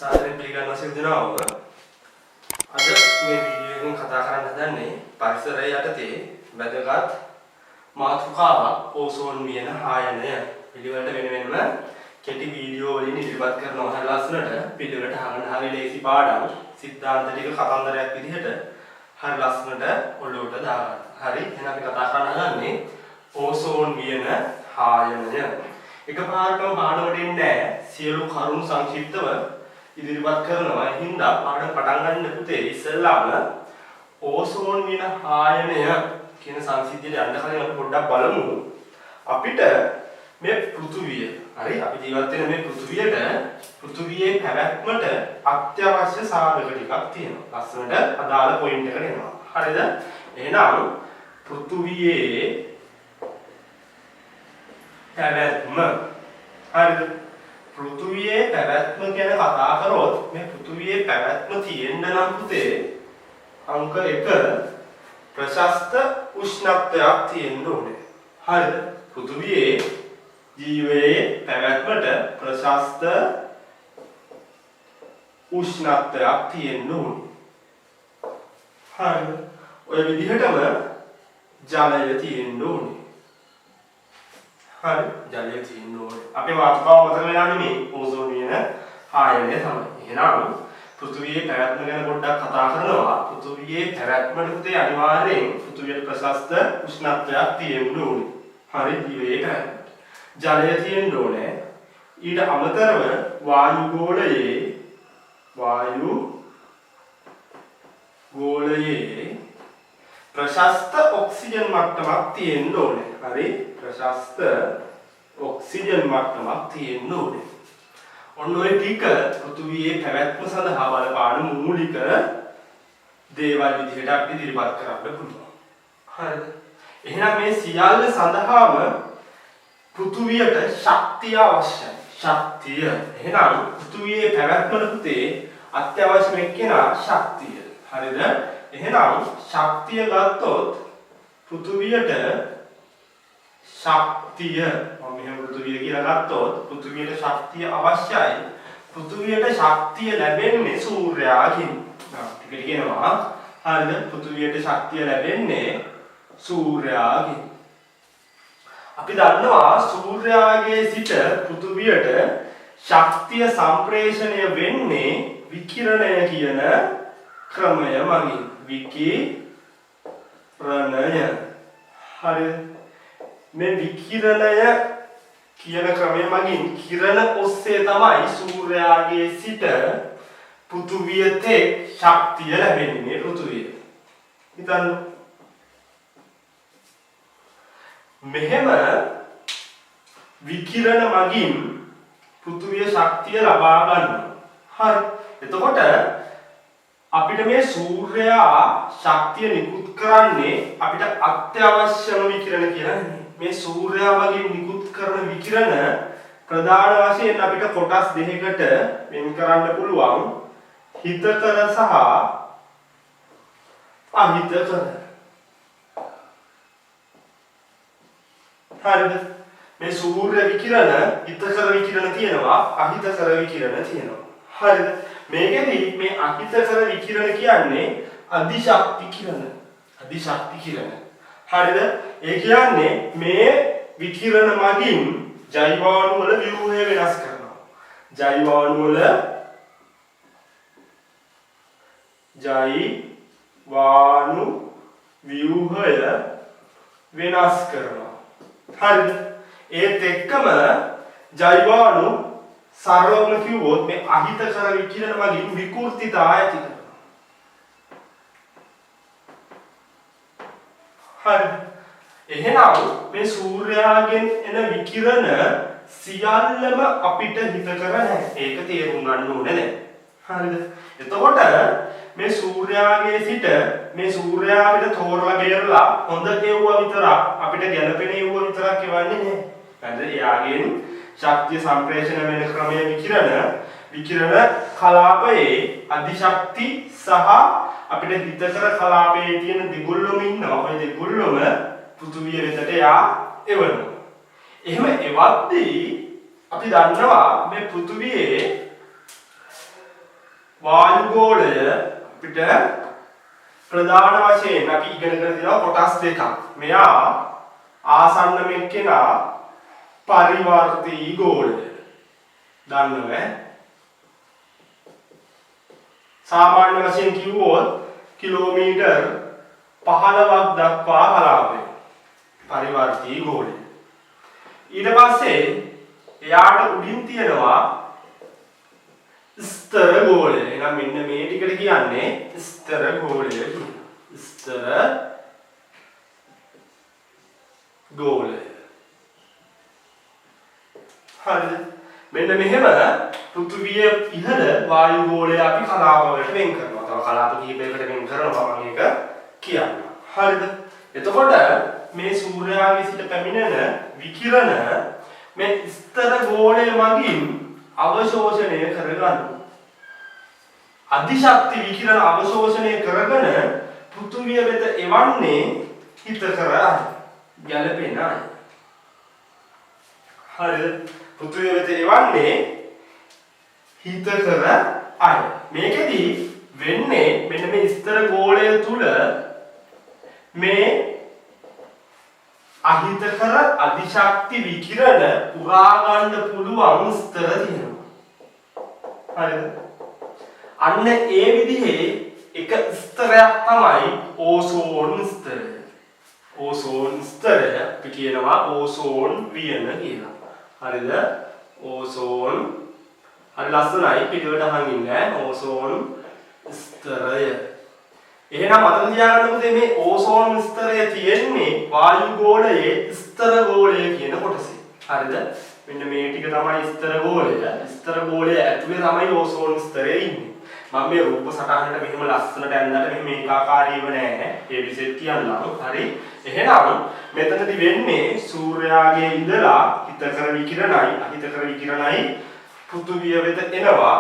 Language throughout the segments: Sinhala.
සාදරයෙන් පිළිගන්නවා සියලු දෙනාම. අද මේ වීඩියෝ එකෙන් කතා කරන්න හදන්නේ පරිසරය යටතේ වැදගත් මාතෘකාවක් ඕසෝන් වියන ආයනය පිළිවෙලට වෙන කෙටි වීඩියෝ වලින් ඉදිරිපත් කරනවා. හරි ලස්සනට පිළිවෙලට අහන්න හරි ලේසි පාඩම් සිද්ධාන්ත ටික කතන්දරයක් විදිහට හරි ලස්සනට ඔළුවට දාගන්න. හරි එහෙනම් අපි කතා කරන්න හදන්නේ ඕසෝන් වියන ආයනය. එකපාරටම පාඩමට එන්නේ නැහැ. සියලු කරුණු සංක්ෂිප්තව ඉදිරිපත් කරනවා. හින්දා පාඩම පටන් ගන්න පුතේ ඉස්සෙල්ලාම ඕසෝන් වියන ආයනය කියන සංසිද්ධියට යන්න කලින් අපි පොඩ්ඩක් බලමු. අපිට මේ පෘථුවිය, හරි අපි ජීවත් වෙන මේ පෘථුවියේ පැවැත්මට අත්‍යවශ්‍ය සාධක ටිකක් තියෙනවා. ලස්සනට අදාළ පොයින්ට් එකට එනවා. හරිද? එහෙනම් පෘථුවියේ පැවැත්ම, හරිද? පෘථුවියේ පැවැත්ම ගැන කතා කරොත් මේ පෘථුවියේ පැවැත්ම තියෙන්න නම් පුතේ අංක 1 ප්‍රශස්ත උෂ්ණත්වයක් තියෙන්න ඕනේ. හරිද? පෘථුවියේ ජීවයේ පැවැත්මට ප්‍රශස්ත උෂ්ණත්වයක් තියෙන්න ඕනේ. හරිද? ඔය විදිහටම ජලය තියෙන්න ඕනේ. හරි ජලය තියෙන්න ඕනේ. අපේ මාතෘකාව මතක වෙලා නෙමෙයි ඕසෝන් වියන ආයනය තමයි. එහෙනම් පෘථුවියේ පැවැත්ම ගැන පොඩ්ඩක් කතා කරනවා. පෘථුවියේ පැවැත්මට පුතේ අනිවාර්යෙන් පෘථුවියට ප්‍රශස්ත උෂ්ණත්වයක් තියෙන්න ඕනේ. හරි ජීවයේ පැවැත්ම. ජලය තියෙන්න ඕනේ. ඊට අමතරව වායු ගෝලයේ ප්‍රශස්ත ඔක්සිජන් මට්ටමක් තියෙන්න ඕනේ. හරි ප්‍රශස්ත ඔක්සිජන් මට්ටමක් තියෙන්න ඕනේ. ඔන්න ඔය ටික පෘථුවියේ පැවැත්ම සඳහා බලපාන මූලික දේවල් විදිහට අපිට ඉදිරිපත් කරන්න පුළුවන්. හරිද? එහෙනම් මේ සියල්ල සඳහාම පෘථුවියට ශක්තිය අවශ්‍යයි. ශක්තිය. එහෙනම් පෘථුවියේ පැවැත්මට පුතේ අත්‍යවශ්‍යම එක්කෙනා ශක්තිය. හරිද? එහෙනම් ශක්තිය ගත්තොත් පෘථුවියට ශක්තිය මම මෙහෙම පෘථුවිය කියලා ගත්තොත් පෘථුවියට ශක්තිය අවශ්‍යයි. පෘථුවියට ශක්තිය ලැබෙන්නේ සූර්යාගෙන්. ටිකට කියනවා හරිද? පෘථුවියට ශක්තිය ලැබෙන්නේ සූර්යාගෙන්. අපි දන්නවා සූර්යාගේ සිට පෘථුවියට ශක්තිය සම්ප්‍රේෂණය වෙන්නේ විකිරණය කියන ක්‍රමය මගින්. විකිරණය. හරි මේ විකිරණය කියන ක්‍රමය මගින් කිරණ ඔස්සේ තමයි සූර්යාගේ සිට පෘථුවියට ශක්තිය ලැබෙන්නේ මේ පෘථුවියට. හිතන්න. මෙහෙම විකිරණ මගින් පෘථුවිය ශක්තිය ලබා ගන්නවා. හරි. එතකොට අපිට මේ සූර්යයා ශක්තිය නිකුත් කරන්නේ අපිට අත්‍යවශ්‍යම විකිරණ කියලා නෙමෙයි. මේ සූර්යයා මගින් නිකුත් කරන විකිරණ ප්‍රධාන වශයෙන් අපිට කොටස් දෙකකට වෙන් කරන්න පුළුවන්. හිතකර සහ අහිතකර. හරිද? මේ සූර්ය විකිරණ හිතකර විකිරණ තියෙනවා, අහිතකර විකිරණ තියෙනවා. හරිද? මේකෙදි මේ අහිතකර විකිරණ කියන්නේ අධිශක්ති කිරණ. අධිශක්ති කිරණ. හරිද? ඒ කියන්නේ මේ විකිරණ මගින් ජෛවාණු වල ව්‍යුහය වෙනස් කරනවා. ජෛවාණු ව්‍යුහය වෙනස් කරනවා. හරිද? ඒත් එක්කම ජෛවාණු සරලවම කිව්වොත් මේ අහිතකර විකිරණ මගින් විකෘතිතා ඇති කරනවා. හරි. එහෙනම් මේ සූර්යාගෙන් එන විකිරණ සියල්ලම අපිට හිතකර නැහැ. ඒක තේරුම් ගන්න ඕනේ නේද? හරිද? එතකොට මේ සූර්යාගේ සිට මේ සූර්යා අපිට තෝරලා බේරලා හොඳ ඒවා විතරක් අපිට ගැළපෙන ඒවා විතරක් එවන්නේ නැහැ. හරිද? එයාගෙන් ශක්තිය සම්ප්‍රේෂණය වෙන ක්‍රමයේ විකිරණ කලාපයේ අධිශක්ති සහ අපිට හිතකර කලාපයේ තියෙන දෙගොල්ලොම ඉන්නවා. ඔය දෙගොල්ලොම පෘථුවිය වෙතට එවනවා. එහෙම එවද්දී අපි දන්නවා මේ පෘථුවියේ වායු ගෝලය අපිට ප්‍රධාන වශයෙන් අපි ඉගෙන ගන්න තියෙනවා කොටස් දෙකක්. මෙයා ආසන්නම එක්කෙනා පරිවර්තී ගෝලය. දන්නව ඈ? සාමාන්‍ය වශයෙන් කිව්වොත් කිලෝමීටර් 15ක් දක්වා කලාපය. පරිවර්තී ගෝලය. ඊට පස්සේ එයාට උඩින් තියෙනවා ස්තර ගෝලය. එහෙනම් මෙන්න මේ ටිකට කියන්නේ ස්තර ගෝලය කියලා. ස්තර ගෝලය. හරිද? මෙන්න මෙහෙම පෘථිවිය ඉහළ වායු ගෝලය අපි කලාප වලට වෙන් කරනවා. තව කලාප කිහිපයකට වෙන් කරනවා මම ඒක කියන්නම්. හරිද? එතකොට මේ සූර්යාගේ සිට පැමිණෙන විකිරණ මේ ස්තර ගෝලය මගින් අවශෝෂණය කරගන්නවා. අධිශක්ති විකිරණ අවශෝෂණය කරගෙන පෘථිවිය වෙත එවන්නේ හිතකර අය. ගැළපෙන අය. හරිද? පෘථිවිය වෙත එවන්නේ හිතකර අය. මේකෙදි වෙන්නේ මෙන්න මේ ස්තර ගෝලය තුල මේ අහිතකර අධිශක්ති විකිරණ පුරා ගන්න පුළුවන් ස්තර තියෙනවා. හරිද? අන්න ඒ විදිහේ එක ස්තරයක් තමයි ඕසෝන් ස්තරය. ඕසෝන් ස්තරය අපි කියනවා ඕසෝන් වියන කියලා. හරිද? ඕසෝන් හරි ලස්සනයි පිළිවෙලට අහන් ඉන්නේ ඕසෝන් ස්තරය. එහෙනම් මතක තියාගන්න පුතේ මේ ඕසෝන් ස්තරය තියෙන්නේ වායු ගෝලයේ ස්තර ගෝලය කියන කොටසේ. හරිද? මෙන්න මේ ටික තමයි ස්තර ගෝලය. ස්තර ගෝලය ඇතුලේ තමයි ඕසෝන් ස්තරය ඉන්නේ. මම මේ රූප සටහනට මෙහෙම ලස්සනට ඇඳලා මෙහෙම ඒකාකාරීව නෑ. ඒ විදිහට කියන්නම්. හරි. එහෙනම් මෙතනදි වෙන්නේ සූර්යාගේ ඉඳලා හිතකර විකිරණයි අහිතකර විකිරණයි පෘථිවිය වෙත එනවා.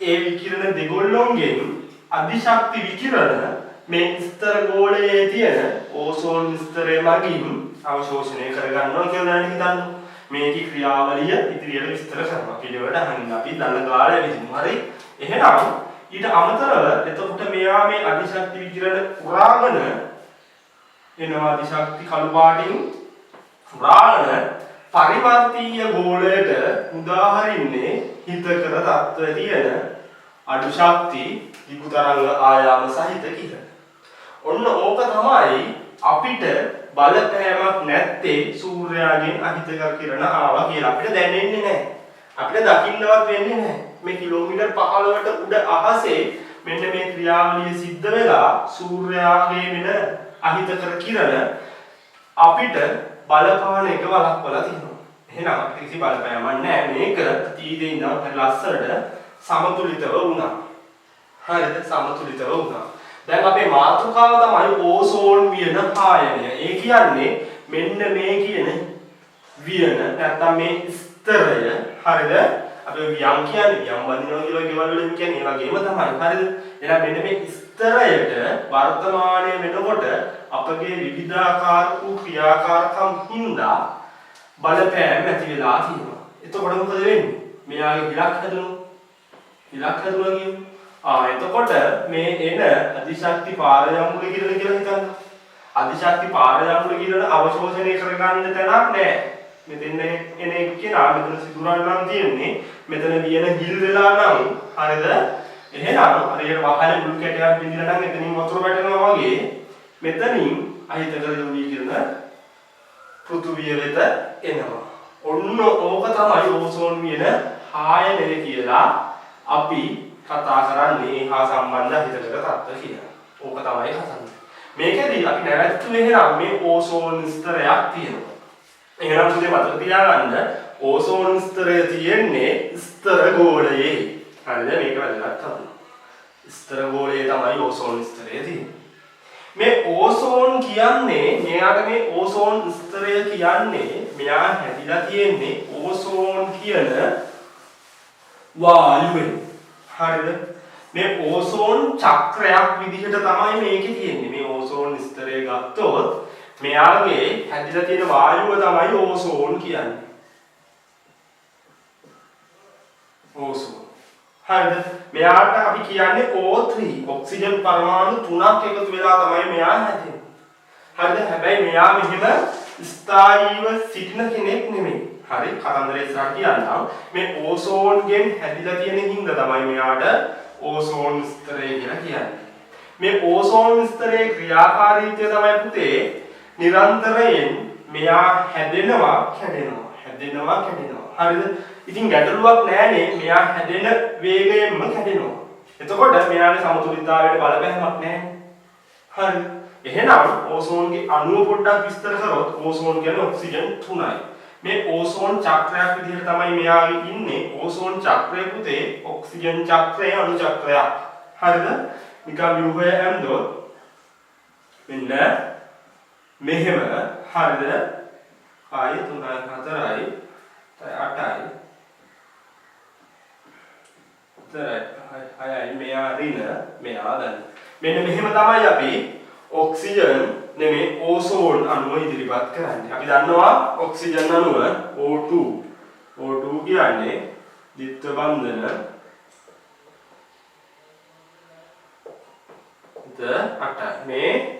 ඒ විකිරණ දෙගොල්ලොන්ගෙන් අධිශක්ති විකිරණ මේ ස්තර ගෝලයේ තියෙන ඕසෝන් ස්තරය මගින් අවශෝෂණය කරගන්නවා කියලා දැන් හිතන්න. මේකේ ක්‍රියාවලිය ඉදිරියට විස්තර කරනවා. පිළිවෙලට අහන්න අපි දන්න කාලය විසින්. හරි. එහෙනම් ඊට අමතරව එතකොට මෙයා මේ අධිශක්ති විකිරණ පුරාගෙන එනවා අධිශක්ති කළු පාටින් පුරාගෙන පරිවර්තීය ගෝලයට උදාහරින්නේ හිතකර තත්ත්වයේ තියෙන අඩු ශක්ති දිගු තරංග ආයාම සහිත කිරණ. ඔන්න ඕක තමයි අපිට බලපෑමක් නැත්තේ සූර්යාගෙන් අහිතකර කිරණ ආවා කියලා අපිට දැනෙන්නේ නැහැ. අපිට දකින්නවත් වෙන්නේ නැහැ. මේ කිලෝමීටර් 15කට උඩ අහසේ මෙන්න මේ ක්‍රියාවලිය සිද්ධ වෙලා සූර්යාගේ වෙන අහිතකර කිරණ අපිට බලපාන එක වළක්වලා තියෙනවා. එහෙනම් අපිට කිසි බලපෑමක් නැහැ. මේක තීදේ ඉඳන් හරි ලස්සනට සමතුලිතව වුණා. හරිද? සමතුලිතව වුණා. දැන් අපේ මාතෘකාව තමයි ඕසෝන් වියන පායනය. ඒ කියන්නේ මෙන්න මේ කියන වියන නැත්නම් මේ ස්තරය. හරිද? අපි වියන් කියන්නේ වියන් වදිනවා කියලා ගෙවල් වලින් කියන්නේ ඒ වගේම තමයි. හරිද? එහෙනම් මෙන්න මේ ස්තරයට වර්තමානයේ වෙනකොට අපගේ විවිධාකාර වූ ක්‍රියාකාරකම් හින්දා බලපෑම් ඇති වෙලා තියෙනවා. එතකොට මොකද වෙන්නේ? මෙයාගේ ඉලක්ක හැදෙනවා. ඉලක්ක හැදුවා කියන්නේ එතකොට මේ එන අධිශක්ති පාරයම්මුල කිරණ කියලා හිතන්න. අධිශක්ති පාරයම්මුල කිරණ අවශෝෂණය කරගන්න තැනක් නැහැ. මෙතන එන එක්කෙනා මෙතන සිදුරන් නම් තියෙන්නේ. මෙතන වියන හිල් වෙලා නම් හරිද? එහෙනම් හරියට වහලේ මුල් කැටයක් බින්දිලා නම් එතනින් වතුර වැටෙනවා වගේ මෙතනින් අහිතකර යෝගී කිරණ පෘථුවිය වෙත එනවා. ඔන්න ඕක තමයි ඕසෝන් වියන ආයනය කියලා අපි කතා කරන්නේ හා සම්බන්ධ හිතකට තත්ත්ව කියලා. ඕක තමයි කතාව. මේකෙදි අපි නැවතුනේ එහෙනම් මේ ඕසෝන් ස්තරයක් තියෙනවා. එහෙනම් පුතේ මතක තියාගන්න ඕසෝන් ස්තරය තියෙන්නේ ස්තර ගෝලයේ. හරිද? මේක වැදගත් කරනවා. ස්තර ගෝලයේ තමයි ඕසෝන් ස්තරය තියෙන්නේ. මේ ඕසෝන් කියන්නේ මෙයාට මේ ඕසෝන් ස්තරය කියන්නේ මෙයා හැදිලා තියෙන්නේ ඕසෝන් කියන වායුවෙන්. හරිද? මේ ඕසෝන් චක්‍රයක් විදිහට තමයි මේකේ තියෙන්නේ. මේ ඕසෝන් ස්තරය ගත්තොත් මෙයාගේ හැදිලා තියෙන වායුව තමයි ඕසෝන් කියන්නේ. ඕසෝන්. හරිද? මෙයාට අපි කියන්නේ O3 ඔක්සිජන් පරමාණු 3ක් එකතු වෙලා තමයි මෙයා හැදෙන්නේ. හරිද? හැබැයි මෙයා මෙහෙම ස්ථායීව සිටින කෙනෙක් නෙමෙයි. හරි කතන්දරේ ඉස්සරහට කියන්නම්. මේ ඕසෝන්ගෙන් හැදිලා තියෙන හින්දා තමයි මෙයාට ඕසෝන් ස්තරය කියලා කියන්නේ. මේ ඕසෝන් ස්තරයේ ක්‍රියාකාරීත්වය තමයි පුතේ නිරන්තරයෙන් මෙයා හැදෙනවා කැඩෙනවා හැදෙනවා කැඩෙනවා. හරිද? ඉතින් ගැටලුවක් නැහැනේ මෙයා හැදෙන වේගයෙන්ම කැඩෙනවා. එතකොට මෙයාගේ සමතුලිතතාවයට බලපෑමක් නැහැ. හරි. එහෙනම් ඕසෝන්ගේ අණුව පොඩ්ඩක් විස්තර කරොත් ඕසෝන් කියන්නේ ඔක්සිජන් 3යි. මේ ඕසෝන් චක්‍රයක් විදිහට තමයි මෙයාගේ ඉන්නේ. ඕසෝන් චක්‍රය පුතේ ඔක්සිජන් චක්‍රය අණු චක්‍රයක්. හරිද? නිකම් ව්‍යුහය හැම්දොත් මෙන්න මෙහෙම හරිද? ආයි 3යි 4යි 8යි 6යි මෙයා රින මෙයා දැන් මෙන්න මෙහෙම තමයි අපි ඔක්සිජන් නෙමෙයි ඕසෝන් අණුව ඉදිරිපත් කරන්නේ. අපි දන්නවා ඔක්සිජන් අණුව O2 කියන්නේ ද්විත්ව බන්ධන මේ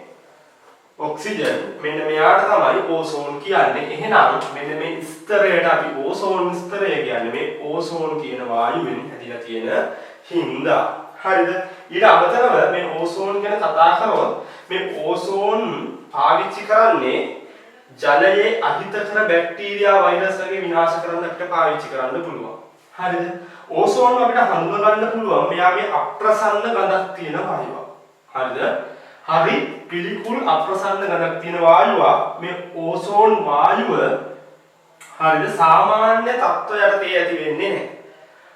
ඔක්සිජන් මෙන්න මෙයාට තමයි ඕසෝන් කියන්නේ. එහෙනම් මෙන්න මේ ස්තරයට අපි ඕසෝන් ස්තරය කියන්නේ මේ ඕසෝන් කියන වායුවෙන් හැදිලා තියෙන හින්දා. හරිද? ඊට අමතරව මේ ඕසෝන් ගැන කතා කරොත් මේ ඕසෝන් පාවිච්චි කරන්නේ ජලයේ අහිතකර බැක්ටීරියා වෛරස් වගේ විනාශ කරන්න අපිට පාවිච්චි කරන්න පුළුවන්. හරිද? ඕසෝන් අපිට හඳුනා ගන්න පුළුවන් මෙයා මේ අප්‍රසන්න ගඳක් තියෙන වායුවක්. හරිද? හරි පිළිකුල් අප්‍රසන්න ගඳක් තියෙන වායුවක්. මේ ඕසෝන් වායුව හරිද සාමාන්‍ය තත්ත්වයට තේ ඇති වෙන්නේ නැහැ.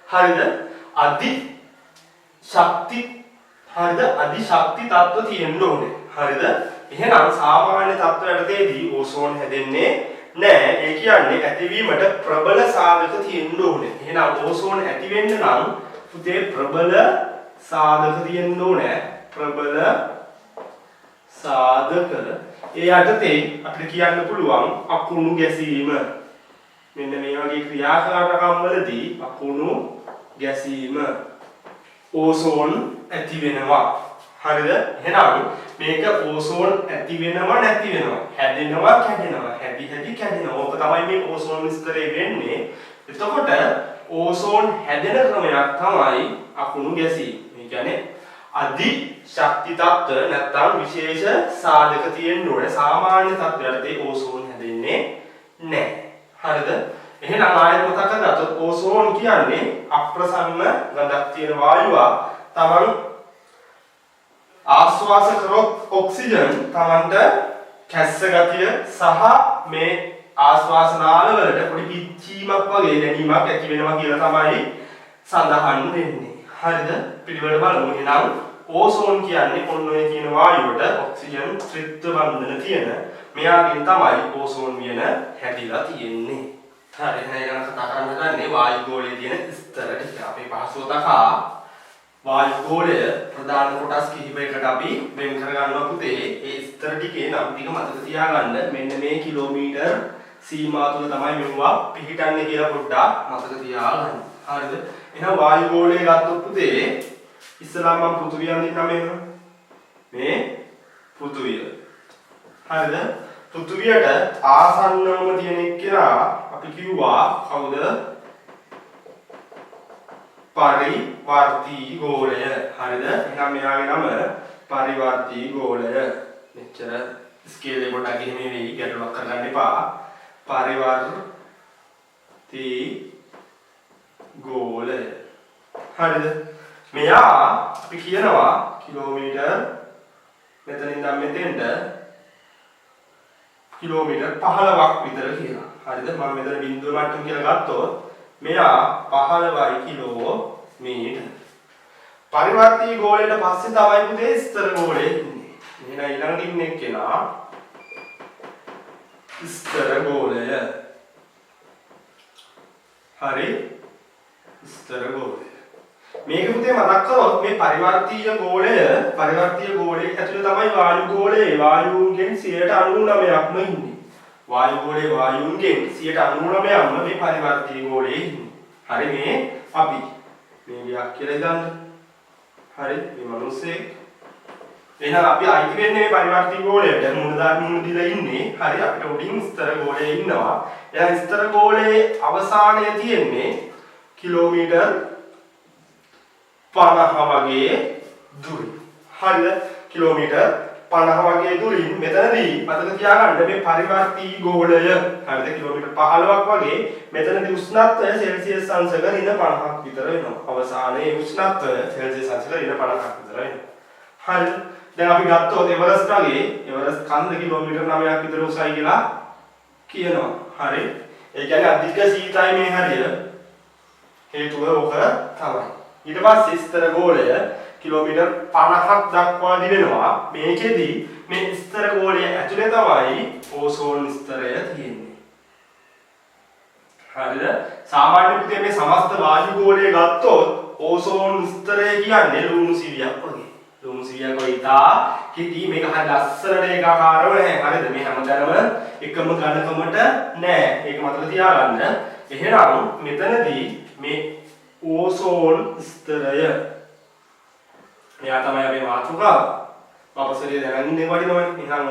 හරිද? අධි ශක්ති තත්ත්ව තියෙන්න ඕනේ. හරිද? එහෙනම් සාමාන්‍ය තත්ත්වයට තේදී ඕසෝන් හැදෙන්නේ නැහැ. ඒ කියන්නේ ඇතිවීමට ප්‍රබල සාධක තියෙන්න ඕනේ. එහෙනම් ඕසෝන් ඇති වෙන්න නම් පුතේ ප්‍රබල සාධක තියෙන්න ඕනේ. ප්‍රබල සාධක ඒ යටතේ අපිට කියන්න පුළුවන් අකුණු ගැසීම. මෙන්න මේ වගේ ක්‍රියාකාරකම් වලදී අකුණු ගැසීම ඕසෝන් ඇති වෙනවා. හරිද? එහෙනම් මේක ඕසෝන් ඇති වෙනවා නැති වෙනවා. හැදෙනවා කැඩෙනවා. හැදි කැඩෙනවා. ඕක තමයි මේ ඕසෝන් ස්තරය වෙන්නේ. එතකොට ඕසෝන් හැදෙන ක්‍රමයක් තමයි අකුණු ගැසීම. ඒ කියන්නේ අධි ශක්ති තත්ත්ව නැත්නම් විශේෂ සාධක තියෙන්න ඕනේ. සාමාන්‍ය තත්ත්වයටදී ඕසෝන් හැදෙන්නේ නැහැ. හරිද? එහෙනම් ආයෙත් මතක කරගත්තොත් ඕසෝන් කියන්නේ අප්‍රසන්න ගඳක් තියෙන වායුවක්. තමන් ආශ්වාස කරොත් ඔක්සිජන් තමන්ට කැස්ස ගතිය සහ මේ ආශ්වාස නාල වලට පොඩි පිච්චීමක් වගේ දැනීමක් ඇති වෙනවා කියලා තමයි සඳහන් වෙන්නේ. හරිද? පිළිවෙල බලමු. එහෙනම් ඕසෝන් කියන්නේ ඔන්න ඔය කියන වායුවට ඔක්සිජන් ත්‍රිත්ව බන්ධන තියෙන මෙයාගෙන් තමයි ඕසෝන් වියන හැදිලා තියෙන්නේ. හරි එහෙනම් ඊළඟ කතා කරන්න ගන්නේ වායු ගෝලයේ තියෙන ස්තර ටික. අපි පහසුව දකා වායු ගෝලය ප්‍රධාන කොටස් කිහිපයකට අපි වෙන් කර ගන්නවා පුතේ. ඒ ස්තර ටිකේ නම් ටික මතක තියාගන්න. මෙන්න මේ කිලෝමීටර් සීමා තුල තමයි මෙවුවා පිහිටන්නේ කියලා පොඩ්ඩක් මතක තියාගන්න. හරිද? එහෙනම් වායු ගෝලය ගත්තොත් පුතේ ඉස්සලාම මම පෘථුවිය අඳින්නම් මෙහෙම. මේ පෘථුවිය. හරිද? පෘථුවියට ආසන්නවම තියෙන එක්කෙනා අපි කිව්වා කවුද? පරිවර්තී ගෝලය. හරිද? එහෙනම් මෙයාගේ නම පරිවර්තී ගෝලය. මෙච්චර ස්කේල් එක පොඩ්ඩක් එහෙම වෙයි ගැටලුවක් කරගන්න එපා. පරිවර්තී ගෝලය. හරිද? මෙයා අපි කියනවා කිලෝමීටර් මෙතනින් ඉඳන් මෙතෙන්ට කිලෝමීටර් 15ක් විතර කියලා. හරිද? මම මෙතන බිඳුව මට්ටම කියලා ගත්තොත් මෙයා 15යි කිලෝමීටර්. පරිවර්තී ගෝලයට පස්සේ තමයි පුතේ ස්තර ගෝලය ඉන්නේ. එහෙනම් ඊළඟට ඉන්නේ කෙනා ස්තර ගෝලය. හරි? ස්තර ගෝලය. මේක පුතේ මතක් කරොත් මේ පරිවර්තීය ගෝලය ඇතුලේ තමයි වායු ගෝලය. වායුන්ගෙන් 99%ක්ම ඉන්නේ. වායු ගෝලයේ වායුන්ගෙන් 99%ක්ම මේ පරිවර්තීය ගෝලයේ ඉන්නේ. හරි මේ අපි මේ ගියක් කියලා හිතන්න. හරි මේ මිනිස්සේ එහෙනම් අපි අයිති වෙන්නේ මේ පරිවර්තී ගෝලයට. මුණ දීලා ඉන්නේ. හරි අපිට උඩින් ස්තර ගෝලයේ ඉන්නවා. එහෙනම් ස්තර ගෝලයේ අවසානය තියෙන්නේ කිලෝමීටර් 50 වගේ දුරින්. හරිද? කිලෝමීටර් 50 වගේ දුරින් මෙතනදී මතක තියාගන්න මේ පරිවර්තී ගෝලය හරිද කිලෝමීටර් 15ක් වගේ මෙතනදී උෂ්ණත්වය සෙල්සියස් අංශක ඍණ 50ක් විතර වෙනවා. අවසානයේ උෂ්ණත්වය සෙල්සියස් අංශක ඍණ 50ක් විතර වෙනවා. හරිද? දැන් අපි ගත්තොත් එවරස්ට් වගේ එවරස්ට් කන්ද කිලෝමීටර් 9ක් විතර උසයි කියලා කියනවා. හරි? ඒ කියන්නේ අධික සීතයි මේ හරිය. හේතුව ඔක තමයි. ඊට පස්සේ ස්තර ගෝලය කිලෝමීටර් 50ක් දක්වා දිවෙනවා. මේකෙදි මේ ස්තර ගෝලය ඇතුලේ තමයි ඕසෝන් ස්තරය තියෙන්නේ. හරිද? සාමාන්‍ය පුතේ මේ සමස්ත වායු ගෝලය ගත්තොත් ඕසෝන් ස්තරය කියන්නේ ලුණු සිවියක් වගේ. ලුණු සිවියක් වගේ ඉතා කිටි මේක හරිය ලස්සනට ඒකාකාරව නැහැ. හරිද? මේ හැමතැනම එකම ඝනකමට නැහැ. ඒක මතක තියාගන්න. එහෙනම් මෙතනදී මේ ඕසෝන් ස්තරය මෙයා තමයි අපේ මාතෘකාව. අපසරිය දැනගෙන ඉන්නේ වටිනවනේ. එහෙනම්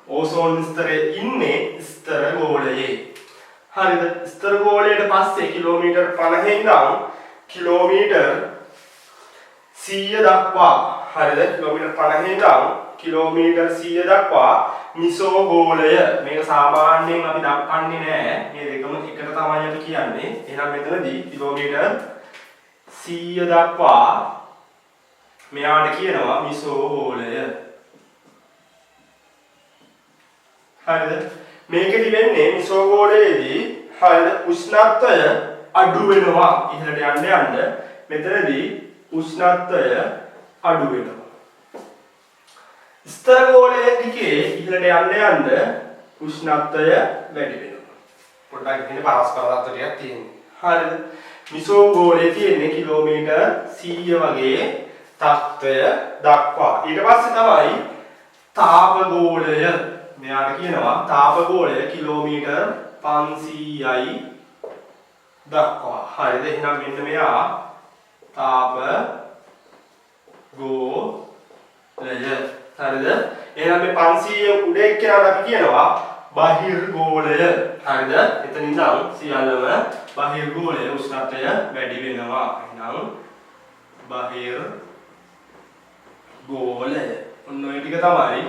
ඕසෝන් ස්තරයේ ඉන්නේ ස්තර ගෝලයේ. හරිද? ස්තර ගෝලයට පස්සේ කිලෝමීටර් 50 ඉඳන් කිලෝමීටර් 100 දක්වා හරිද? කිලෝමීටර් 50 ඉඳන් කිලෝමීටර් 100 දක්වා මිසෝ ගෝලය. මේක සාමාන්‍යයෙන් අපි දක්වන්නේ නැහැ. මේ දෙකම එකට තමයි අපි කියන්නේ. එහෙනම් මෙතනදී කිලෝමීටර් 100 දක්වා මෙයාට කියනවා මිසෝ ගෝලය. හරිද? මේකෙදි වෙන්නේ මිසෝ ගෝලයේදී හරිද උෂ්ණත්වය අඩු වෙනවා. ඉහළට යන්න මෙතනදී උෂ්ණත්වය අඩු වෙනවා. ස්තර ගෝලයේ දිගේ ඉහළට යන්න උෂ්ණත්වය වැඩි වෙනවා. පොඩ්ඩක් ඉන්නේ පරස්පර තත්ත්වයක් තියෙනවා. හරිද? මිසෝ ගෝලයේ තියෙන්නේ කිලෝමීටර් 100 වගේ තත්ත්වය දක්වා. ඊට පස්සේ තමයි තාප ගෝලය. මෙයාට කියනවා තාප ගෝලය කිලෝමීටර් 500යි දක්වා. හරිද? එහෙනම් මෙන්න මෙයා තාප ගෝලය. හරිද? එහෙනම් මේ 500 උඩ එක්කනට අපි කියනවා බහිර්ගෝලය. හරිද? එතන ඉඳන් සියල්ලම බහිර්ගෝලය උෂ්ණත්වය වැඩි වෙනවා. එහෙනම් බහිර්ගෝලය. ඔන්න ඔය ටික තමයි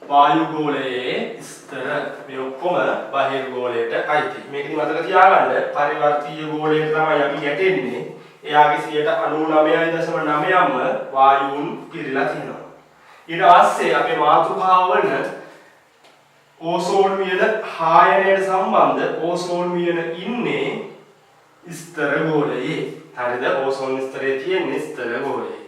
වායු ගෝලයේ ස්තර. මේ ඔක්කොම බහිර්ගෝලයට අයිති. මේකෙදි මතක තියාගන්න පරිවර්තීය ගෝලයට තමයි අපි ගැටෙන්නේ. එයාගේ 99.9%ම වායුන් පිරීලා තියෙනවා. ඊට පස්සේ අපේ මාතෘකාව වන ඕසෝන් වියන හායනයට සම්බන්ධ ඕසෝන් වියන ඉන්නේ ස්තර ගෝලයේ. හරිද? ඕසෝන් ස්තරයේ තියෙන්නේ ස්තර ගෝලයේ.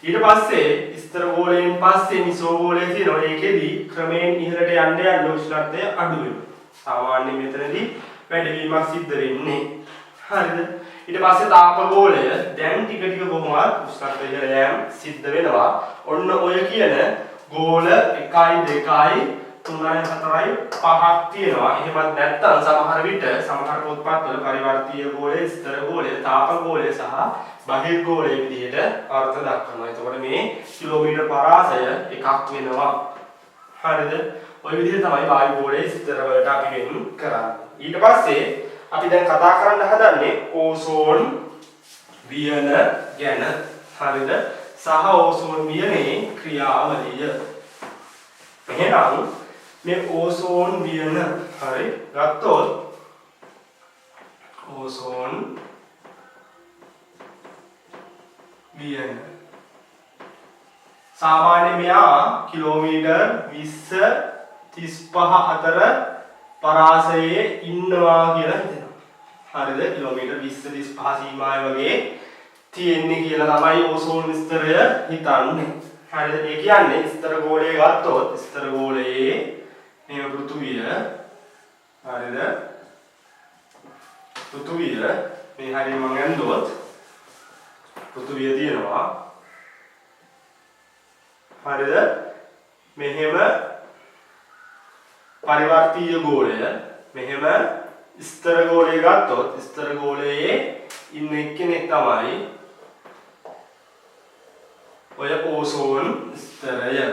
ඊට පස්සේ ස්තර ගෝලයෙන් පස්සේ මිසෝ ගෝලය තියෙනවා. ඒකෙදි ක්‍රමයෙන් ඉහළට යන්න උෂ්ණත්වය අඩු වෙනවා. සාමාන්‍යයෙන් මෙතනදී වැඩිවීමක් සිද්ධ වෙන්නේ. හරිද? ඊට පස්සේ තාප ගෝලය දැන් ටික ටික කොහොමවත් උෂ්ණත්වය ඉහළ යෑම සිද්ධ වෙනවා. ඔන්න ඔය කියන ගෝල 1 2 3 4 5ක් තියෙනවා. එහෙමත් නැත්නම් සමහර විට සමහර පොත්පත්වල පරිවර්තීය ගෝලය, ස්තර ගෝලය, තාප ගෝලය සහ බහිර්ගෝලය විදිහට අර්ථ දක්වනවා. එතකොට මේ කිලෝමීටර් පරාසය එකක් වෙනවා. හරිද? ඔය විදිහට තමයි වායු ගෝලයේ ස්තර වලට අපි වෙන් කරන්නේ. ඊට පස්සේ අපි දැන් කතා කරන්න හදන්නේ ඕසෝන් වියන ගැන. හරිද? සහ ඕසෝන් වියනේ ක්‍රියාවලිය. එහෙනම් මේ ඕසෝන් වියන හරි ගත්තොත් ඕසෝන් වියන සාමාන්‍ය මෙයා කිලෝමීටර් 20 35 අතර පරාසයේ ඉන්නවා කියලා හිතනවා. හරිද? කිලෝමීටර් 20 35 සීමාවේ වගේ තියෙන්නේ කියලා තමයි ඕසෝන් ස්තරය හිතන්නේ. හරිද? ඒ කියන්නේ ස්තර ගෝලය ගත්තොත් ස්තර ගෝලයේ මේ පෘථුවිය හරිද? පෘථුවිය මේ හරිය මම ගන්නොත් පෘථුවිය තියෙනවා. හරිද? මෙහෙම පරිවර්තීය ගෝලය මෙහෙම ස්තර ගෝලය ගත්තොත් ස්තර ගෝලයේ ඉන්න එක්කෙනෙක් තමයි ඔය ඕසෝන් ස්තරය.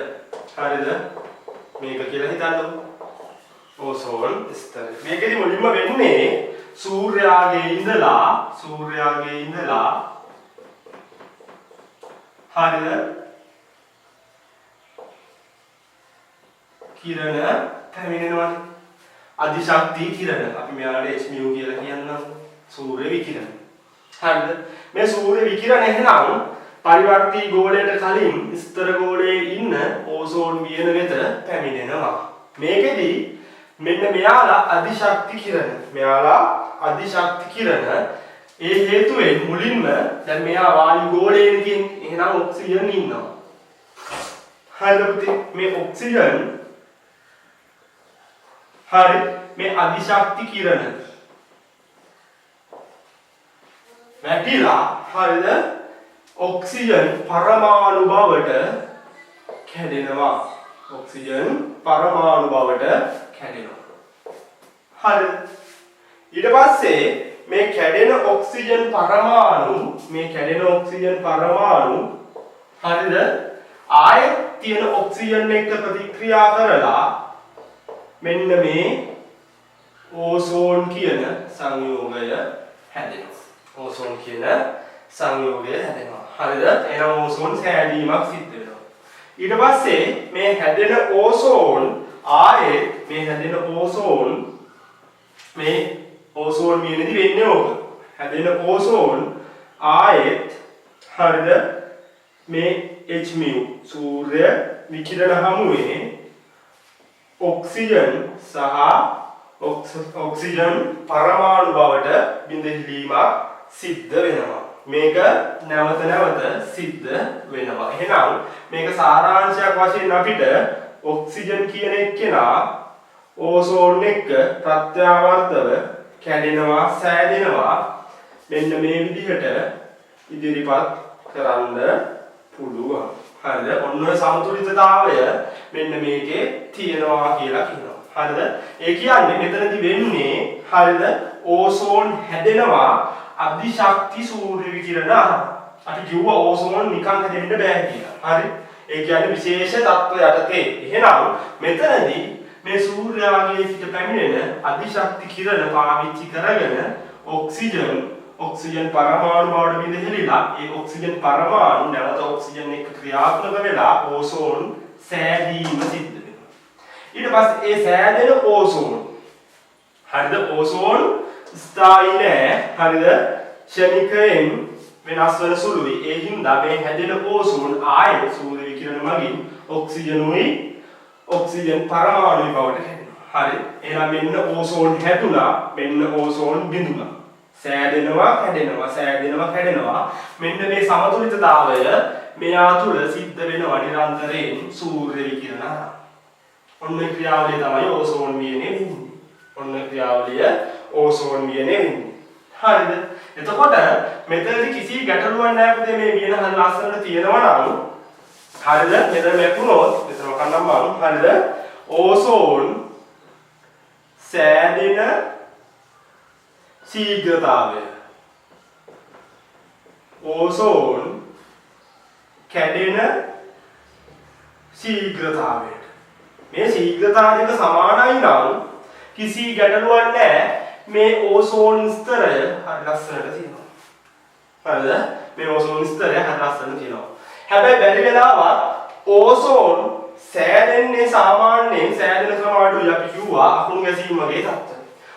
හරිද? මේක කියලා හිතන්නකො. ඕසෝන් ස්තරය. මේකෙදි මුලින්ම වෙන්නේ සූර්යාගේ ඉඳලා හරිද? කිරණ පැමිණෙනවානේ. අධිශක්ති කිරණ. අපි මෙයාට h mu කියලා කියන්නම්. සූර්ය විකිරණ. හරිද? මේ සූර්ය විකිරණ එහෙනම් පරිවර්තී ගෝලයට කලින් ස්තර ගෝලයේ ඉන්න ඕසෝන් වියන වෙත පැමිණෙනවා. මේකෙදි මෙන්න මෙයාලා අධිශක්ති කිරණ ඒ හේතුවෙන් මුලින්ම දැන් මෙයා වායු ගෝලයේ තියෙන එහෙනම් ඔක්සිජන් ඉන්නවා. හරිද පුතේ? මේ ඔක්සිජන් හරි මේ අධිශක්ති කිරණ වැටිලා හරිද? ඔක්සිජන් පරමාණු බවට කැඩෙනවා. හරි. ඊට පස්සේ මේ කැඩෙන ඔක්සිජන් පරමාණු හරිද? ආයෙත් තියෙන ඔක්සිජන් එක්ක ප්‍රතික්‍රියා කරලා මෙන්න මේ ඕසෝන් කියන සංයෝගය හැදෙනවා. හරිද? එහෙනම් ඕසෝන් සෑදීමක් සිද්ධ වෙනවා. ඊට පස්සේ මේ හැදෙන ඕසෝන් මියනේදී වෙන්නේ ඕක. හැදෙන ඕසෝන් ආයෙත් හරිද? මේ h mu සූර්ය විකිරණ හමුවේ ඔක්සිජන් පරමාණු බවට බිඳහිලීමක් සිද්ධ වෙනවා. මේක නැවත සිද්ධ වෙනවා. එහෙනම් මේක සාරාංශයක් වශයෙන් අපිට ඔක්සිජන් කියන එක්කෙනා ඕසෝන් එක්ක ප්‍රත්‍යාවර්තව කැඩෙනවා, සෑදෙනවා. මෙන්න මේ විදිහට ඉදිරිපත් කරන්න පුළුවන්. හරිද? ඔන්න ඔය සමතුලිතතාවය මෙන්න මේකේ තියෙනවා කියලා කියනවා. හරිද? ඒ කියන්නේ මෙතනදි වෙන්නේ හරිද? ඕසෝන් හැදෙනවා අධිශක්ති සූර්ය විකිරණ. අපි කිව්වා ඕසෝන් නිකන් හැදෙන්න බෑ කියලා. හරි? ඒ කියන්නේ විශේෂ තත්ත්ව යටතේ. එහෙනම් මෙතනදී මේ සූර්යාගේ සිට පැමිණෙන අධිශක්ති කිරණ පාවිච්චි කරගෙන ඔක්සිජන් පරමාණු බවට බිඳහෙලිලා ඒ ඔක්සිජන් පරමාණු නැවත ඔක්සිජන් එක්ක ක්‍රියාත්මක වෙලා ඕසෝන් සෑදීම සිද්ධ වෙනවා. ඊට පස්සේ ඒ සෑදෙන ඕසෝන් හරිද? ඕසෝන් ස්ථායී නෑ. හරිද? ක්ෂණිකයෙන් වෙනස් වෙන සුළුයි. ඒ හින්දා මේ හැදෙන ඕසෝන් ආයෙත් සූර්ය විකිරණ මගින් ඔක්සිජන් පරමාණු බවට හැදෙනවා. හරි? එහෙනම් මෙන්න ඕසෝන් හැදුනා, මෙන්න ඕසෝන් බිඳුනා. සෑදෙනවා කැඩෙනවා. මෙන්න මේ සමතුලිතතාවය මෙයා තුල සිද්ධ වෙනවා නිරන්තරයෙන් සූර්ය විකිරණ. ඔන්න ක්‍රියාවලිය තමයි ඕසෝන් වියනේ වෙන්නේ. හරිද? එතකොට මෙතනදී කිසි ගැටලුවක් නැහැ පුතේ. මේ වියන හරිය ලස්සනට තියෙනවා නම් හරිද? මෙතන ලැබුණොත් මෙතන කන්නම් මම. හරිද? ඕසෝන් සෑදෙන ශීඝ්‍රතාවය, ඕසෝන් කැඩෙන ශීඝ්‍රතාවය. මේ ශීඝ්‍රතාව දෙක සමානයි නම් කිසි ගැටලුවක් නැහැ. මේ ඕසෝන් ස්තරය හරි ලස්සනට තියෙනවා. හරිද? මේ ඕසෝන් ස්තරය හරි ලස්සනට තියෙනවා. හැබැයි බැරි වෙලාවත් ඕසෝන් සෑදෙන්නේ සාමාන්‍යයෙන් සෑදෙන ක්‍රම අඩුයි. අපි කිව්වා අකුණු ගැසීම් වගේ තත්ත්ව.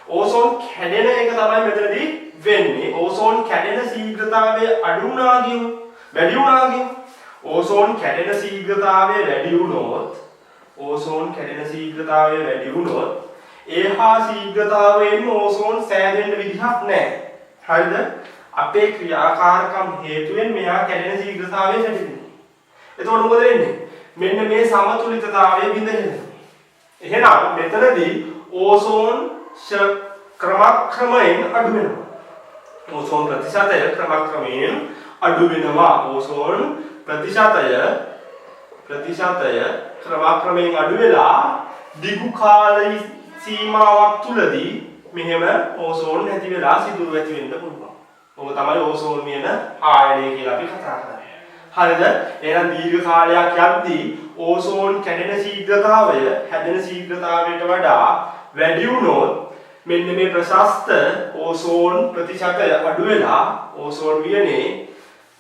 ඕසෝන් කැඩෙන එක තමයි මෙතනදී වෙන්නේ. ඕසෝන් කැඩෙන ශීඝ්‍රතාවය අඩු වුණා කියමු. වැඩි වුණා කියමු. ඕසෝන් කැඩෙන ශීඝ්‍රතාවය වැඩි වුණොත් ඒහා ශීඝ්‍රතාවයෙන් ඕසෝන් සෑදෙන්න විදිහක් නැහැ. හරිද? අපේ ක්‍රියාකාරකම් හේතුවෙන් මෙයා කැඩෙන ශීඝ්‍රතාවය වැඩි වෙනවා. එතකොට මොකද වෙන්නේ? මෙන්න මේ සමතුලිතතාවය බිඳෙනවා. එහෙනම් මෙතනදී ඕසෝන් ක්‍රමක්‍රමයෙන් අඩු වෙනවා. ඕසෝන් ප්‍රතිශතය ක්‍රමක්‍රමයෙන් අඩු වෙනවා. ඕසෝන් ප්‍රතිශතය ක්‍රමක්‍රමයෙන් අඩු වෙලා දිගු කාල සීමාවක් තුලදී මෙහෙම ඕසෝන් නැති වෙලා සිදුරු ඇති වෙන්න පුළුවන්. ඕක තමයි ඕසෝන් කියන ආයනය කියලා අපි කතා කරන්නේ. හරිද? එහෙනම් දීර්ඝ කාලයක් යද්දී ඕසෝන් කැඩෙන ශීඝ්‍රතාවය හැදෙන ශීඝ්‍රතාවයට වඩා වැඩි වුණොත් මෙන්න මේ ප්‍රශස්ත ඕසෝන් ප්‍රතිශතය අඩු වෙලා ඕසෝන් වියනේ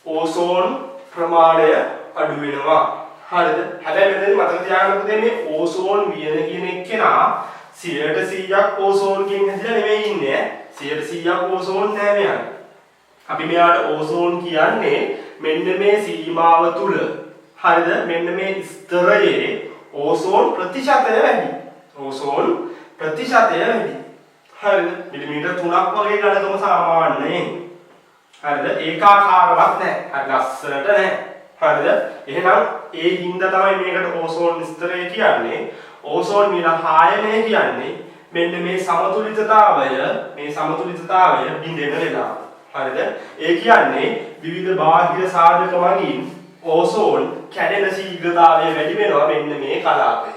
ඕසෝන් ප්‍රමාණය අඩු වෙනවා. හරිද? හැබැයි මෙතන මතක තියාගන්න පුතේ මේ ඕසෝන් වියන කියන එක්කෙනා 100% ඕසෝන්ගෙන් හැදිලා නෙවෙයි ඉන්නේ. 100% ඕසෝන් නෑ මෙයා. අපි මෙයාට ඕසෝන් කියන්නේ මෙන්න මේ සීමාව තුල. හරිද? මෙන්න මේ ස්තරයේ ඕසෝන් ප්‍රතිශතය වැඩි. ඕසෝන් ප්‍රතිශතය වැඩි. හරිද? මිලිමීටර් 3ක් වගේ ගණකම සාමාන්‍යයෙන්. හරිද? ඒකාකාරවත් නැහැ. හරි ලස්සනට නැහැ. හරිද? එහෙනම් ඒ හින්දා තමයි මේකට ඕසෝන් ස්තරය කියන්නේ. ඕසෝන් මිල ආයනය කියන්නේ මෙන්න මේ සමතුලිතතාවය බිඳෙන වෙලාව. හරිද? ඒ කියන්නේ විවිධ බාහිර සාධක මගින් ඕසෝන් කැඩෙන ශීඝ්‍රතාවය වැඩි වෙනවා මෙන්න මේ කලාපේ.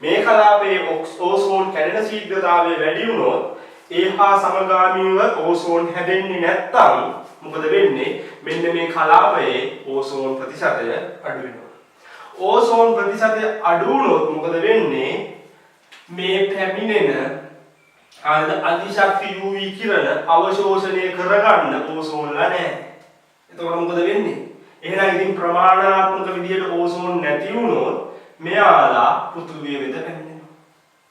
මේ කලාපයේ ඕසෝන් කැඩෙන ශීඝ්‍රතාවය වැඩි වුණොත් ඒහා සමගාමීව ඕසෝන් හැදෙන්නේ නැත්නම් මොකද වෙන්නේ? මෙන්න මේ කලාපයේ ඕසෝන් ප්‍රතිශතය අඩු වෙනවා. ඕසෝන් ප්‍රතිශතය අඩු වුණොත් මොකද වෙන්නේ? මේ පැමිණෙන අතිශක්ති UV කිරණ අවශෝෂණය කරගන්න ඕසෝන්ලා නැහැ. එතකොට මොකද වෙන්නේ? එහෙනම් ඉතින් ප්‍රමාණාත්මක විදියට ඕසෝන් නැති වුණොත් මෙයාලා පෘථිවිය වෙත පැමිණෙනවා.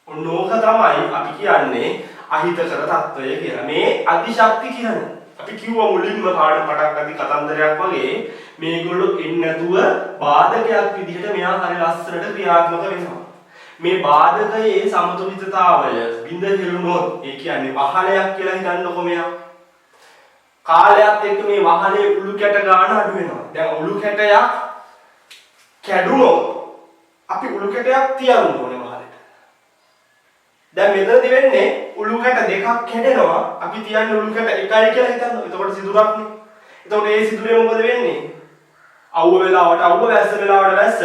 ඔන්නෝක තමයි අපි කියන්නේ අහිතකර තත්වය කියලා. මේ අතිශක්ති කිරණ අපි කිව්වා මුලින්ම පාඩම් පටන් ගන්න කතන්දරයක් වගේ මේගොල්ලෝ එන්නේ නැතුව බාධකයක් විදිහට මෙයා හරි ලස්සනට ක්‍රියාත්මක වෙනවා. මේ බාධකයේ සමතුලිතතාවය බිඳ හෙළුනොත් ඒ කියන්නේ වහලයක් කියලා හිතන්නකො මෙයා. කාලයත් එක්ක මේ වහලේ උළු කැට ගන්න අඩු වෙනවා. දැන් උළු කැටයක් කැඩුනොත් අපි උළු කැටයක් තියන්න ඕනේ වහලෙට. දැන් මෙතනදි වෙන්නේ උළු කැට දෙකක් කැඩෙනවා. අපි තියන්නේ උළු කැට එකයි කියලා හිතන්න. එතකොට සිදුරක්නේ. එතකොට මේ සිදුරේ මොකද වෙන්නේ? අවුව වෙලාවට අවුව වැස්ස වෙලාවට වැස්ස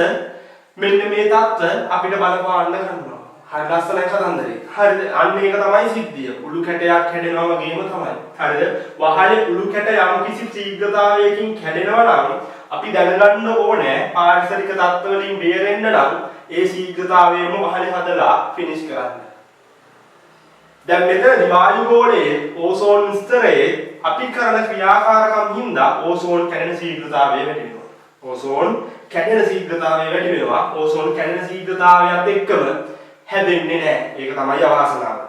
මෙන්න මේ தත්ත්ව අපිට බලපාන්න ගන්නවා. හරි ලස්සනයි කතන්දරේ. හරිද? අන්න ඒක තමයි සිද්ධිය. උළු කැටයක් කැඩෙනවා වගේම තමයි. හරිද? වහලේ උළු කැට යම් කිසි ශීඝ්‍රතාවයකින් කැඩෙනවා නම් අපි දැනගන්න ඕනේ පාරිසරික தත්ත්ව වලින් බේරෙන්න නම් ඒ ශීඝ්‍රතාවයම වහලේ හදලා ෆිනිෂ් කරන්න. දැන් මෙතන වායුගෝලයේ ඕසෝන් ස්තරයේ අපි කරන ක්‍රියාකාරකම් හින්දා ඕසෝන් කැඩෙන ශීඝ්‍රතාවය වැඩි වෙනවා. ඕසෝන් කැඩෙන ශීඝ්‍රතාවය වැඩි වෙනවා. ඕසෝන් කැඩෙන ශීඝ්‍රතාවයත් එක්කම හැදෙන්නේ නැහැ. ඒක තමයි අවාසනාව.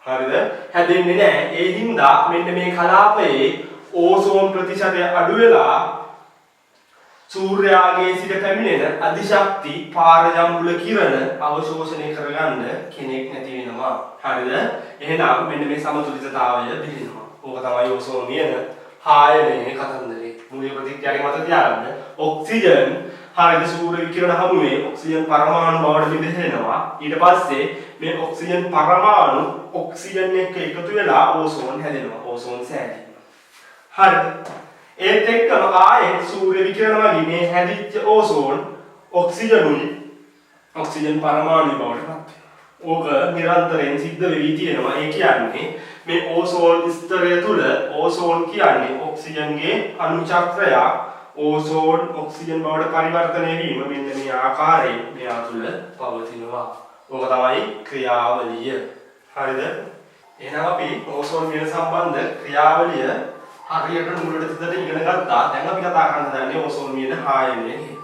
හරිද? හැදෙන්නේ නැහැ. ඒ හින්දා මෙන්න මේ කලාපයේ ඕසෝන් ප්‍රතිශතය අඩු වෙලා සූර්යාගේ සිට පැමිණෙන අධිශක්ති පාරජම්බුල කිරණ අවශෝෂණය කරගන්න කෙනෙක් නැති වෙනවා. හරිද? එහෙනම් මෙන්න මේ සමතුලිතතාවය බිඳිනවා. ඕක තමයි ඕසෝන් කියන ආයනයේ කතන්දරේ. මූලික ප්‍රතික්‍රියාවේ මත තියාගන්න. ඔක්සිජන් හරිද සූර්ය විකිරණ හමුවේ ඔක්සිජන් පරමාණු බවට බෙදෙනවා. ඊට පස්සේ මේ ඔක්සිජන් පරමාණු ඔක්සිජන් එක්ක එකතු වෙලා ඕසෝන් හැදෙනවා. ඕසෝන් සෑදීම. හරිද? ඒත් එක්කම ආයේ සූර්ය විකිරණ වගේ මේ හැදිච්ච ඕසෝන් ඔක්සිජන් පරමාණු බවට පත් වෙනවා. ඕක නිරන්තරයෙන් සිද්ධ වෙවි තියෙනවා. ඒ කියන්නේ මේ ඕසෝන් ස්තරය තුල ඕසෝන් කියන්නේ ඔක්සිජන්ගේ අණු චක්‍රයක් ඕසෝන් ඔක්සිජන් බවට පරිවර්තනය වීම මෙන්න මේ ආකාරයෙන් මෙයා තුල පවතිනවා. ඕක තමයි ක්‍රියාවලිය. හරිද? එහෙනම් අපි ඕසෝන් ගැන සම්බන්ධ ක්‍රියාවලිය හරියට මුලට සිටට ඉගෙන ගත්තා. දැන් අපි කතා කරන්න දන්නේ ඕසෝන් කියන ආයනය.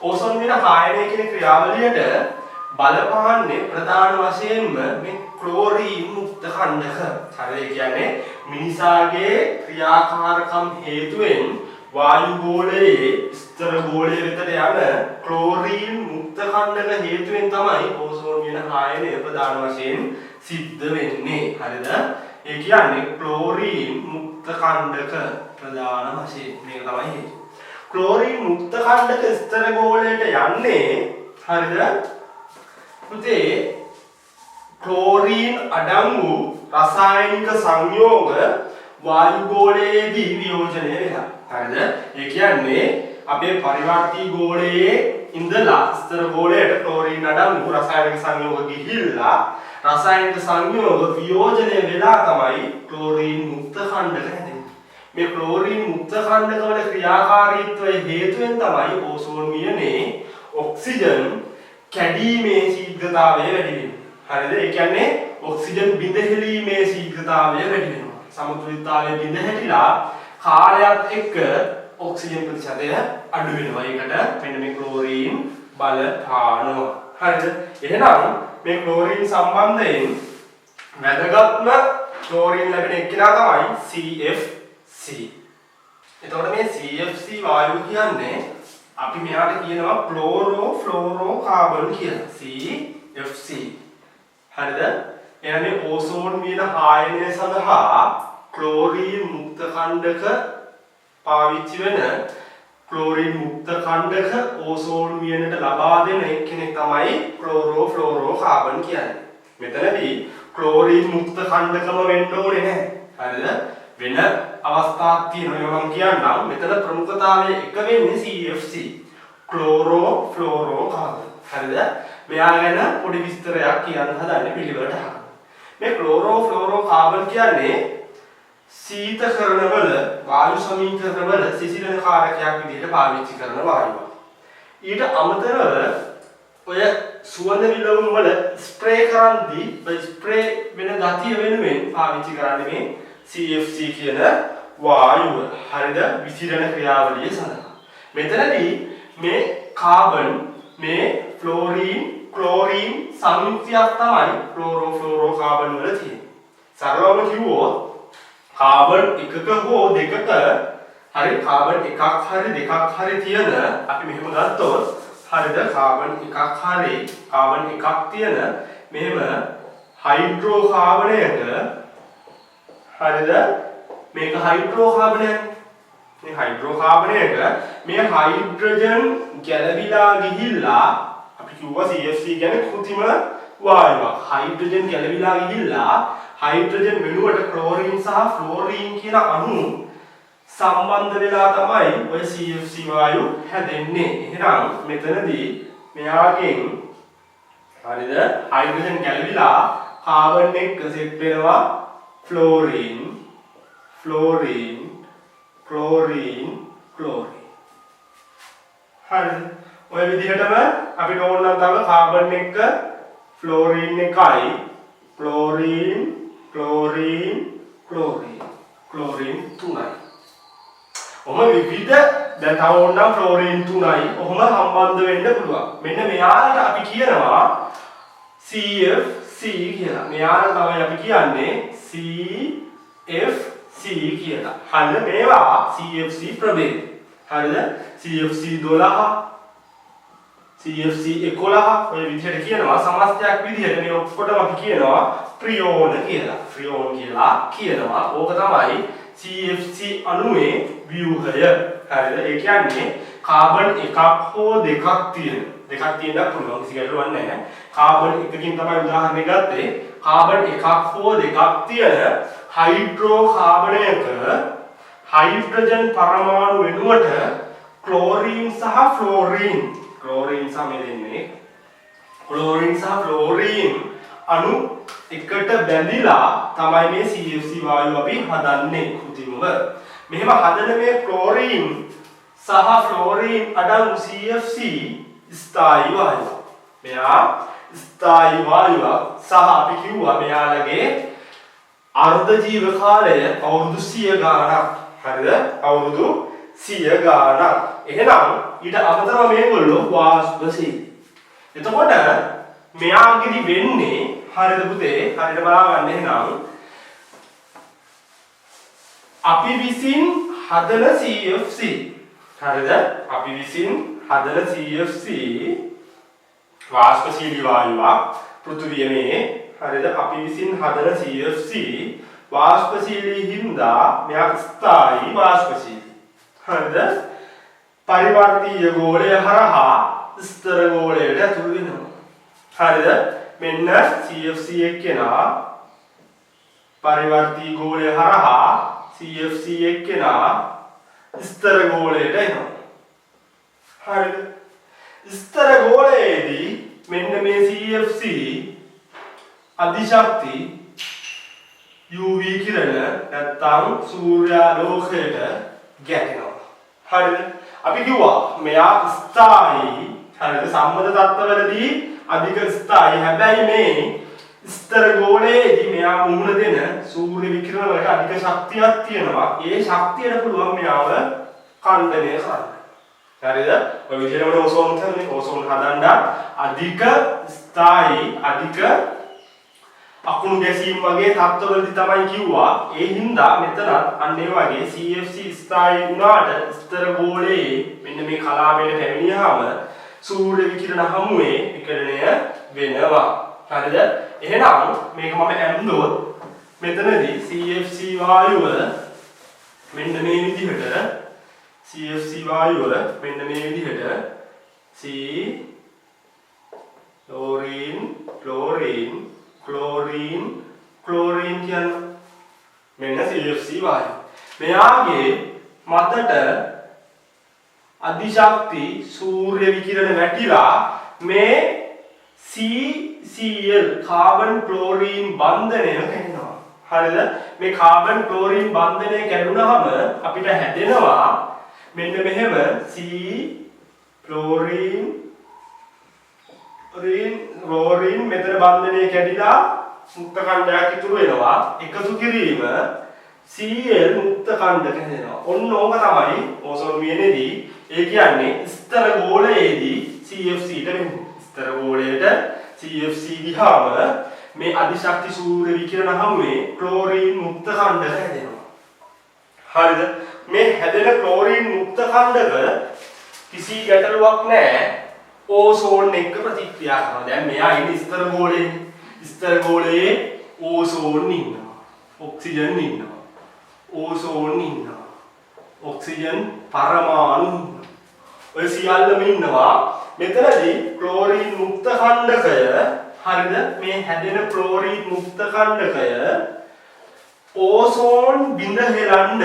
ඕසෝන් කියන ආයනය කියන ක්‍රියාවලියට බලපාන්නේ ප්‍රධාන වශයෙන්ම මේ ක්ලෝරින් මුක්ත කන්දක. හරිද? කියන්නේ මිනිසාගේ ක්‍රියාකාරකම් හේතුවෙන් වායුගෝලයේ ස්තර ගෝලයේ වෙතට යන ක්ලෝරින් මුක්ත කන්දක හේතුවෙන් තමයි ඕසෝන් කියන ආයනය ප්‍රධාන වශයෙන් සිද්ධ වෙන්නේ. හරිද? ඒ කියන්නේ ක්ලෝරින් මුක්ත කන්දක ප්‍රධාන වශයෙන් මේක තමයි හේතුව. ක්ලෝරින් මුක්ත කන්දක ස්තර ගෝලයට යන්නේ හරිද? පුතේ ක්ලෝරින් අඩංගු රසායනික සංයෝග වායුගෝලයේදී වියෝජනය වෙනවා. හරිද? ඒ කියන්නේ අපේ පරිවර්තී ගෝලයේ ඉඳලා ස්තර ගෝලයට ක්ලෝරින් අඩංගු රසායනික සංයෝග ගිහිල්ලා රසායනික සංයෝග වියෝජනය වෙලා තමයි ක්ලෝරීන් මුක්ත ඛණ්ඩක හැදෙන්නේ. මේ ක්ලෝරීන් මුක්ත ඛණ්ඩක වල ක්‍රියාකාරීත්වයේ හේතුවෙන් තමයි ඕසෝන් වියනේ ඔක්සිජන් කැඩීමේ ශීඝ්‍රතාවය වැඩි වෙන්නේ. හරිද? ඒ කියන්නේ ඔක්සිජන් බිඳ හෙළීමේ ශීඝ්‍රතාවය වැඩි වෙනවා. සමතුලිතතාවය බිඳ හැටිලා කාලයත් එක්ක ඔක්සිජන් ප්‍රතිශතය අඩු වෙනවා. ඒකට මෙන්න මේ ක්ලෝරීන් බලපානවා. හරිද? එහෙනම් මේ ක්ලෝරීන් සම්බන්ධයෙන් වැදගත්ම ක්ලෝරීන් ලැබෙන එක්කෙනා තමයි CFC. එතකොට මේ CFC වායුව කියන්නේ අපි මෙයාට කියනවා ක්ලෝරෝ ෆ්ලෝරෝ කාබන් කියලා. CFC. හරිද? එහෙනම් මේ ඕසෝන් වියන ආයනය සඳහා ක්ලෝරීන් මුක්ත ඛණ්ඩක පාවිච්චි වෙන ක්ලෝරීන් මුක්ත ඛණ්ඩක ඕසෝන් වියනට ලබා දෙන එක්කෙනෙක් තමයි ක්ලෝරෝ ෆ්ලෝරෝ කාබන් කියන්නේ. මෙතනදී ක්ලෝරීන් මුක්ත ඛණ්ඩකම වෙන්න ඕනේ නැහැ. හරිද? වෙන අවස්ථාවක් තියෙනවා මම කියන්නම්. මෙතන ප්‍රමුඛතාවය එක වෙන්නේ CFC. ක්ලෝරෝ ෆ්ලෝරෝ කාබන්. හරිද? මෙයා ගැන පොඩි විස්තරයක් කියන්න හදන්නේ පිළිවෙලට අහන්න. මේ ක්ලෝරෝ ෆ්ලෝරෝ කාබන් කියන්නේ සීතකරණවල වායු සමීකරණවල සිසිලන කාරකයක් විදිහට පාවිච්චි කරන වායුවක්. ඊට අමතරව ඔය සුවඳ විලවුන් වල ස්ප්‍රේ කරද්දී ස්ප්‍රේ වෙන ගතිය වෙනුවෙන් පාවිච්චි කරන්නේ මේ CFC කියන වායුව. හරිද? විසිරණ ක්‍රියාවලිය සඳහා. මෙතනදී මේ කාබන් මේ ෆ්ලෝරීන් ක්ලෝරීන් සංයුක්තයක් තමයි ක්ලෝරෝ ෆ්ලෝරෝ කාබන් වල තියෙන්නේ. සරලවම කිව්වොත් කාබන් එකක හෝ දෙකක හරි කාබන් එකක් හරි දෙකක් හරි තියෙන අපි මෙහෙම ගත්තොත් හරිද කාබන් එකක් හරි කාබන් එකක් තියෙන මෙහෙම හයිඩ්‍රෝ කාබනයක හරිද මේක හයිඩ්‍රෝ කාබනයක් මේ හයිඩ්‍රෝ කාබනයක මේ හයිඩ්‍රජන් ගැලවිලා ගිහිල්ලා අපි කිව්වා CFC කියන්නේ කෘතිම වායුවක්. හයිඩ්‍රජන් ගැලවිලා ගිහිල්ලා හයිඩ්‍රජන් වෙනුවට ක්ලෝරීන් සහ ෆ්ලෝරීන් කියන අණු සම්බන්ධ වෙලා තමයි ඔය CFC වායු හැදෙන්නේ. එහෙනම් මෙතනදී මෙයාගෙන් හරිද හයිඩ්‍රජන් ගැලවිලා කාබන් එක්ක සෙට් වෙනවා ෆ්ලෝරීන් ෆ්ලෝරීන් ක්ලෝරීන් ක්ලෝරීන්. හරිද? ඔය විදිහටම අපිට ඕන නම් තව කාබන් එක්ක ෆ්ලෝරීන් එකයි ක්ලෝරීන් ක්ලෝරීන් ක්ලෝරීන් ක්ලෝරීන් 3යි. ඔහොම විවිධ දැන් තව ඕන නම් ෆ්ලෝරීන් 3යි ඔහොම සම්බන්ධ වෙන්න පුළුවන්. මෙන්න මෙයාට අපි කියනවා CFC කියලා. මෙයාට තමයි අපි කියන්නේ CFC කියලා. හරිද? මේවා CFC ප්‍රභේද. හරිද? CFC 12 CFC 11 ඔය විදිහට කියනවා සමස්තයක් විදිහට මේ ඔක්කොටම අපි කියනවා ප්‍රියෝන කියලා. ප්‍රියෝන කියලා කියනවා. ඕක තමයි CFC අණුවේ ව්‍යුහය. හරිද? ඒ කියන්නේ කාබන් එකක් හෝ දෙකක් තියෙන. දෙකක් තියෙන්න පුළුවන් කිසි ගැටලුවක් නැහැ. කාබන් එකකින් තමයි උදාහරණයක් ගත්තේ. කාබන් එකක් හෝ දෙකක් තියෙන හයිඩ්‍රෝ කාබනයක හයිඩ්‍රජන් පරමාණු වෙනුවට ක්ලෝරීන් සහ ෆ්ලෝරීන් ක්ලෝරීන් සමෙන්නේ ක්ලෝරීන් සහ ෆ්ලෝරීන් අණු එකට බැඳිලා තමයි මේ CFC වායුව අපි හදන්නේ කෘතිමව. මෙහෙම හදන මේ ක්ලෝරීන් සහ ෆ්ලෝරීන් අඩංගු CFC ස්ථායී වායුව. මෙයා ස්ථායී වායුවක් සහ අපි කිව්වා මෙයාලගේ අර්ධ ජීව කාලය අවුරුදු 100 ගාණක්. හරිද? අවුරුදු 100 ගාණක්. එහෙනම් ඊට අමතරව මේගොල්ලෝ වාෂ්පශීලී. එතකොට මෙයාගෙදි වෙන්නේ හරිද පුතේ? හරියට බලාගන්න එහෙනම් අපි විසින් හදන CFC හරිද? අපි විසින් හදන CFC වාෂ්පශීලී වායුවක් පෘථිවියේ හරිද? අපි විසින් හදන CFC වාෂ්පශීලී හින්දා මෙයා ස්ථායී වාෂ්පශීලී. හරිද? පරිවර්තීය ගෝලය හරහා ස්ථර ගෝලයට ඇතුළු වෙනවා. හරිද? මෙන්න CFC එක්කෙනා පරිවර්තී ගෝලය හරහා CFC එක්කෙනා ස්ථර ගෝලයට එනවා. හරිද? ස්ථර ගෝලයේදී මෙන්න මේ CFC අධිශක්ති UV කිරණ නැත්නම් සූර්යාලෝකයට ගැටෙනවා. හරිද? අපි කිව්වා මෙයා ස්ථායි. හරිද? සම්මත තත්ත්වවලදී අධික ස්ථායි. හැබැයි මේ ස්තර ගෝලයේදී මෙයා මුහුණ දෙන සූර්ය විකිරණ වලට අධික ශක්තියක් තියෙනවා. ඒ ශක්තියට පුළුවන් මෙයාව ඛණ්ඩනය කරන්න. හරිද? ඔය විදිහටම ඕසෝන් කරන්නේ ඕසෝන් හදන්න අධික ස්ථායි අධික අකුණු ගැසීම් වගේ තත්ත්වවලදී තමයි කිව්වා. ඒ හින්දා මෙතනත් අන්න ඒ වගේ CFC ස්ථායි වුණාට ස්තර ගෝලයේ මෙන්න මේ කලාපයට පැමිණියාම සූර්ය විකිරණ හමුවේ විකිරණය වෙනවා. හරිද? එහෙනම් මේක මම ඇම්දොත් මෙතනදී CFC වායුව මෙන්න මේ විදිහට CFC වායුව මෙන්න මේ විදිහට C chlorine කියන්නේ මෙන්න CFC වායුව. මෙයාගේ මතට අධිශක්ති සූර්ය විකිරණ වැටිලා මේ CCl කාබන් ක්ලෝරීන් බන්ධනය කැඩෙනවා. හරිද? මේ කාබන් ක්ලෝරීන් බන්ධනය කැඩුනහම අපිට හැදෙනවා මෙන්න මෙහෙම C ක්ලෝරීන් රෝරින් මෙතන බන්ධනය කැඩිලා මුක්ත කණ්ඩයක් ඉතුරු වෙනවා. එකතු කිරීම Cl මුක්ත කණ්ඩක හැදෙනවා. ඔන්න ඕක තමයි ඕසෝන් වියනේදී ඒ කියන්නේ ස්තර ගෝලයේදී CFC ට වෙන්නේ. ස්තර ගෝලයට CFC ගියාම මේ අධිශක්ති සූර්ය විකිරණ හමුවේ ක්ලෝරීන් මුක්ත කණ්ඩක හැදෙනවා. හරිද? මේ හැදෙන ක්ලෝරීන් මුක්ත කණ්ඩක කිසි ගැටලුවක් නැහැ ඕසෝන් එක්ක ප්‍රතික්‍රියා කරනවා. දැන් මෙයා ඉන්නේ ස්තර ගෝලයේ. ස්තර ගෝලයේ ඕසෝන් ඉන්නවා. ඔක්සිජන් ඉන්නවා. ඕසෝන් ඉන්නවා. ඔක්සිජන් පරමාණු ඉන්නවා. ඔය සියල්ලම ඉන්නවා. මෙතනදී ක්ලෝරීන් මුක්ත කණ්ඩකය හරිද? මේ හැදෙන ක්ලෝරීන් මුක්ත කණ්ඩකය ඕසෝන් බිඳ හෙලන්න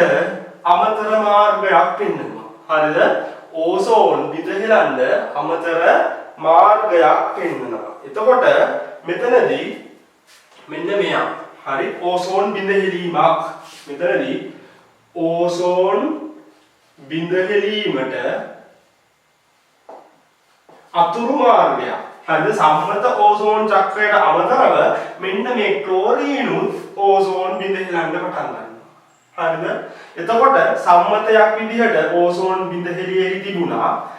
අමතර මාර්ගයක් පෙන්වනවා. හරිද? ඕසෝන් බිඳ හෙලන්න අමතර මාර්ගයක් පෙන්වනවා. එතකොට මෙතනදී මෙන්න මෙයා හරි ඕසෝන් බිඳ හෙලීමක් මෙතනදී ඕසෝන් බිඳ හෙලීමට අතුරු මාර්ගයක්. හරිද? සම්මත ඕසෝන් චක්‍රයට අමතරව මෙන්න මේ ක්ලෝරීනුත් ඕසෝන් බිඳ හෙලන්න පටන් ගන්නවා. හරිද? එතකොට සම්මතයක් විදිහට ඕසෝන් බිඳ හෙලියෙහි තිබුණා.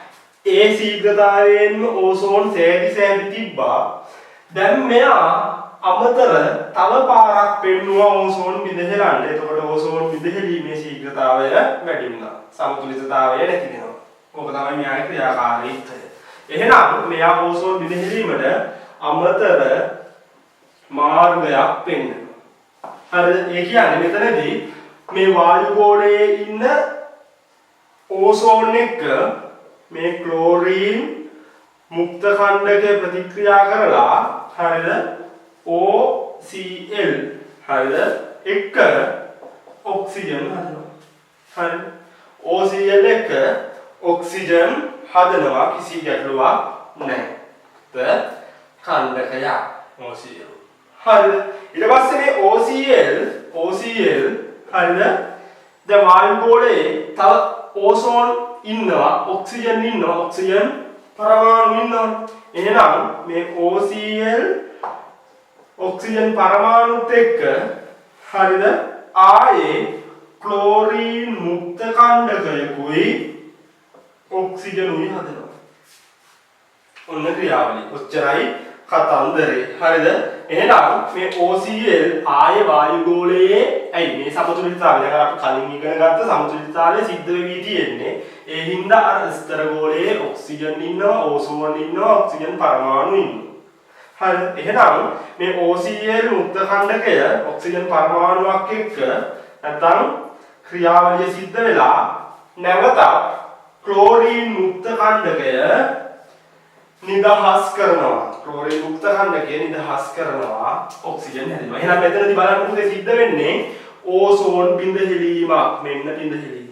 ඒ ශීඝ්‍රතාවයෙන්ම ඕසෝන් සෑදි තිබ්බා. දැන් මෙයා අමතර තව පාරක් පෙන්නුවා ඕසෝන් බිඳ හෙලන්න. එතකොට ඕසෝන් බිඳ හෙලීමේ ශීඝ්‍රතාවය වැඩි වුණා. සමතුලිතතාවය නැති වෙනවා. ඕක තමයි මෙයාගේ ක්‍රියාකාරීත්වය. එහෙනම් මෙයා ඕසෝන් බිඳ හෙලීමට අමතර මාර්ගයක් පෙන්වනවා. හරිද? ඒ කියන්නේ මෙතනදී මේ වායු ගෝලයේ ඉන්න ඕසෝන් එක්ක මේ ක්ලෝරීන් මුක්ත කණ්ඩකය ප්‍රතික්‍රියා කරලා හරිද? OCl හරිද? එක්ක ඔක්සිජන් හදනවා. හරිද? OCl එක්ක ඔක්සිජන් හදනවා කිසි ගැටලුවක් නැහැ. කණ්ඩකය OCl. හරිද? ඊට පස්සේ මේ OCl හරිද? දැන් වායු ගෝලයේ තව ඕසෝන් ඉන්නවා, ඔක්සිජන් ඉන්නවා, ඔක්සිජන් පරමාණු ඉන්නවා. එහෙනම් මේ OCl ඔක්සිජන් පරමාණුත් එක්ක හරිද? ආයේ ක්ලෝරීන් මුක්ත කණ්ඩකයකුයි ඔක්සිජනුයි හදනවා. ඔන්න ක්‍රියාවලිය. ඔච්චරයි කතන්දරේ. හරිද? එහෙනම් මේ OCl ආයේ වායු ගෝලයේ ඇයි මේ සමතුලිතතාවය දැන් අපි කලින් ඉගෙන ගත්ත සමතුලිතතාවය සිද්ධ වෙවි තියෙන්නේ. ඒ හින්දා අර ස්තර ගෝලයේ ඔක්සිජන් ඉන්නවා, ඕසෝන් ඉන්නවා, ඔක්සිජන් පරමාණු ඉන්නවා. හරිද? එහෙනම් මේ OCl මුක්ත කණ්ඩකය ඔක්සිජන් පරමාණුවක් එක්ක නැත්නම් ක්‍රියාවලිය සිද්ධ වෙලා නැවතත් ක්ලෝරීන් මුක්ත කණ්ඩකය නිදහස් කරනවා. ක්ලෝරීන් මුක්ත කණ්ඩකය නිදහස් කරනවා ඔක්සිජන් හැදෙනවා. එහෙනම් මෙතනදී බලන්න මොකද සිද්ධ වෙන්නේ? ඕසෝන් බිඳ හෙලීමක්. මෙන්න බිඳ හෙලීම.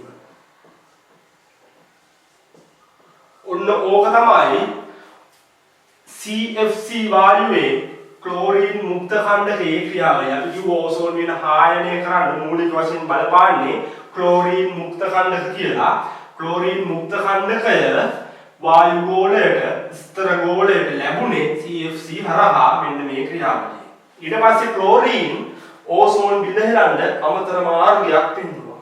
ඔන්න ඕක තමයි CFC වායුවේ ක්ලෝරීන් මුක්ත ඛණ්ඩකයේ ක්‍රියාවලිය. අපි කිව්ව ඕසෝන් වින හායනය කරන්න මූලික වශයෙන් බලපාන්නේ ක්ලෝරීන් මුක්ත ඛණ්ඩක කියලා. ක්ලෝරීන් මුක්ත ඛණ්ඩකය වායු ගෝලයට ස්තර ගෝලයට ලැබුණේ CFC හරහා මෙන්න මේ ක්‍රියාවලිය. ඊට පස්සේ ක්ලෝරීන් ඕසෝන් බිඳහෙලන්න අමතර මාර්ගයක් පෙන්වනවා.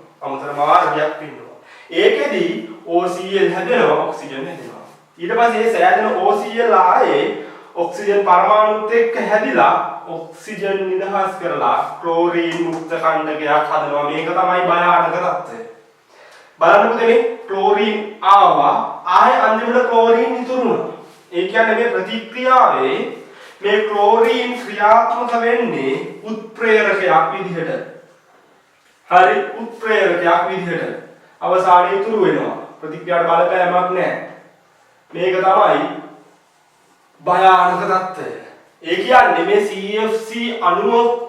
ඒකෙදි OCl හැදෙනවා, ඔක්සිජන් හැදෙනවා. ඊට පස්සේ මේ සෑදෙන OCl ආයේ ඔක්සිජන් පරමාණුත් එක්ක හැදිලා ඔක්සිජන් නිදහස් කරලා ක්ලෝරීන් මුක්ත ඛණ්ඩකයක් හදනවා. මේක තමයි භයානක තත්ත්වය. බලන්න පුතේ ක්ලෝරීන් ආවා ආයේ අන්තිමට ක්ලෝරීන් ඉතුරු වුණා. ඒ කියන්නේ මේ ප්‍රතික්‍රියාවේ මේ ක්ලෝරීන් ක්‍රියාත්මක වෙන්නේ උත්ප්‍රේරකයක් විදිහට. හරි උත්ප්‍රේරකයක් විදිහට අවසානයේ ඉතුරු වෙනවා. ප්‍රතික්‍රියාවට බලපෑමක් නැහැ. මේක තමයි භයානක තත්ත්වය. ඒ කියන්නේ මේ CFC අණුව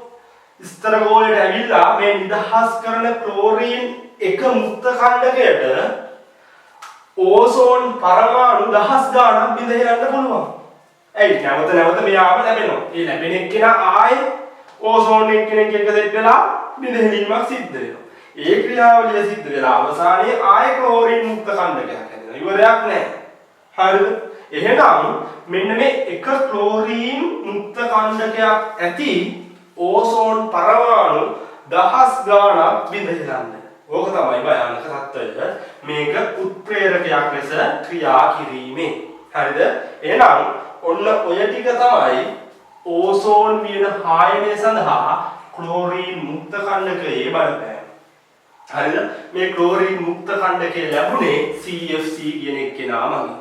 ස්තර ගෝලයට ඇවිල්ලා මේ නිදහස් කරන ක්ලෝරීන් එක මුක්ත ඛණ්ඩකයට ඕසෝන් පරමාණු දහස් ගාණක් බිඳහෙලන්න පුළුවන්. ඇයි නැවත මෙයාම ලැබෙනවා. ඒ ලැබෙන එක්කෙනා ආයේ ඕසෝන් එක්කෙනෙක් එක්ක සෙට් වෙලා බිඳහෙලීමක් සිද්ධ වෙනවා. ඒ ක්‍රියාවලිය සිද්ධ වෙලා අවසානයේ ආයේ ක්ලෝරීන් මුක්ත ඛණ්ඩකයක් හැදෙනවා. ඉවරයක් නැහැ. හරිද? එහෙනම් මෙන්න මේ එක ක්ලෝරීන් මුක්ත ඛණ්ඩකයක් ඇති ඕසෝන් පරමාණු දහස් ගාණක් බිඳහෙලන්නේ. ඕක තමයි භයානක තත්ත්වය. මේක උත්ප්‍රේරකයක් ලෙස ක්‍රියා කිරීමේ. හරිද? එහෙනම් ඔන්න ඔය ටික තමයි ඕසෝන් වියන හායනය සඳහා ක්ලෝරීන් මුක්ත ඛණ්ඩකයේ බලපෑම. හරිද? මේ ක්ලෝරීන් මුක්ත ඛණ්ඩකය ලැබුණේ CFC කියන එක්කෙනා මගින්.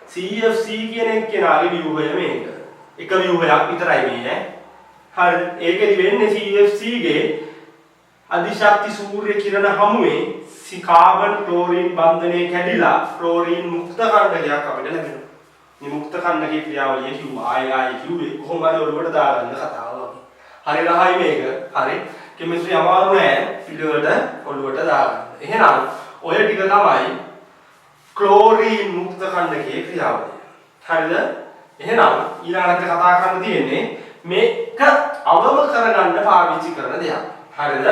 CFC කියන එක්කෙනාගේ ව්‍යුහය මේක. එක ව්‍යුහයක් විතරයි මේ. හරිද? ඒකෙදි වෙන්නේ CFC ගේ අධිශක්ති සූර්ය කිරණ හමුවේ කාබන් ක්ලෝරීන් බන්ධනය කැඩිලා ක්ලෝරීන් මුක්ත ඛණ්ඩකයක් අපිට ලැබෙනවා. මේ මුක්ත ඛණ්ඩකයේ ක්‍රියාවලිය කිව්වා. ආයෙ කිව්වේ කොහොම හරි ඔළුවට දාගන්න කතාව වගේ. හරි රහයි මේක. හරි. කෙමිස්ට්‍රි අමාරු නෑ පිළිවෙලට ඔළුවට දාගන්න. එහෙනම් ඔය ටික තමයි ක්ලෝරීන් මුක්ත ඛණ්ඩකයේ ක්‍රියාවලිය. හරිද? එහෙනම් ඊළඟට කතා කරන්න තියෙන්නේ මේක අවම කරගන්න පාවිච්චි කරන දෙයක්. හරිද?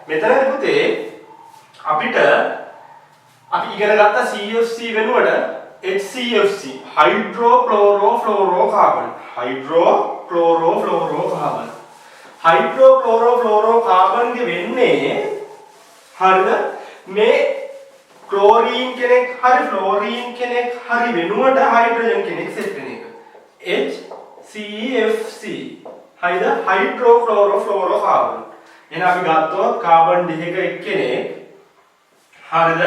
මෙතනදී පුතේ අපිට අපි ඉගෙන ගත්ත CFC වෙනුවට HCFC හයිඩ්‍රෝක්ලෝරෝෆ්ලෝරෝකාබන් හයිඩ්‍රෝක්ලෝරෝෆ්ලෝරෝකාබන්ගේ වෙන්නේ හරිද මේ ක්ලෝරීන් කෙනෙක් හරි ෆ්ලෝරීන් කෙනෙක් හරි වෙනුවට හයිඩ්‍රජන් කෙනෙක් සෙට් වෙන එක HCFC හරිද හයිඩ්‍රෝක්ලෝරෝෆ්ලෝරෝකාබන් එහෙනම් අපි ගත්තොත් කාබන් දෙකක එක්කෙනෙක් හරිද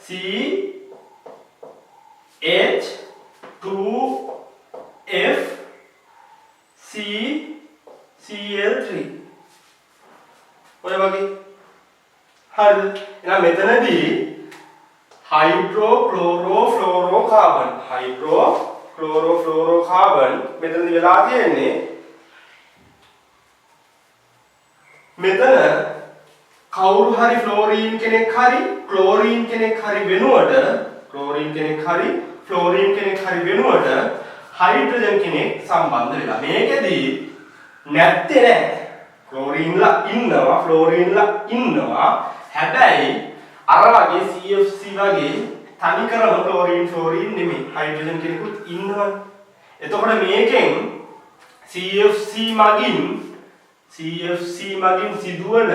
CH2FCCl3 ඔය වගේ හරිද එහෙනම් මෙතනදී හයිඩ්‍රෝක්ලෝරෝෆ්ලෝරෝකාබන් මෙතනදී වෙලා තියෙන්නේ මෙතන කවුරු හරි ෆ්ලෝරීන් කෙනෙක් හරි ක්ලෝරීන් කෙනෙක් හරි වෙනුවට හයිඩ්‍රජන් කෙනෙක් සම්බන්ධ වෙලා මේකෙදී නැත්තේ නෑ ක්ලෝරීන්ලා ඉන්නවා ෆ්ලෝරීන්ලා ඉන්නවා හැබැයි අර වගේ CFC වගේ තනි කරම ක්ලෝරීන් ෆ්ලෝරීන් නෙමෙයි හයිඩ්‍රජන් කෙනෙකුත් ඉන්නවා එතකොට මේකෙන් CFC මගින් සිදුවන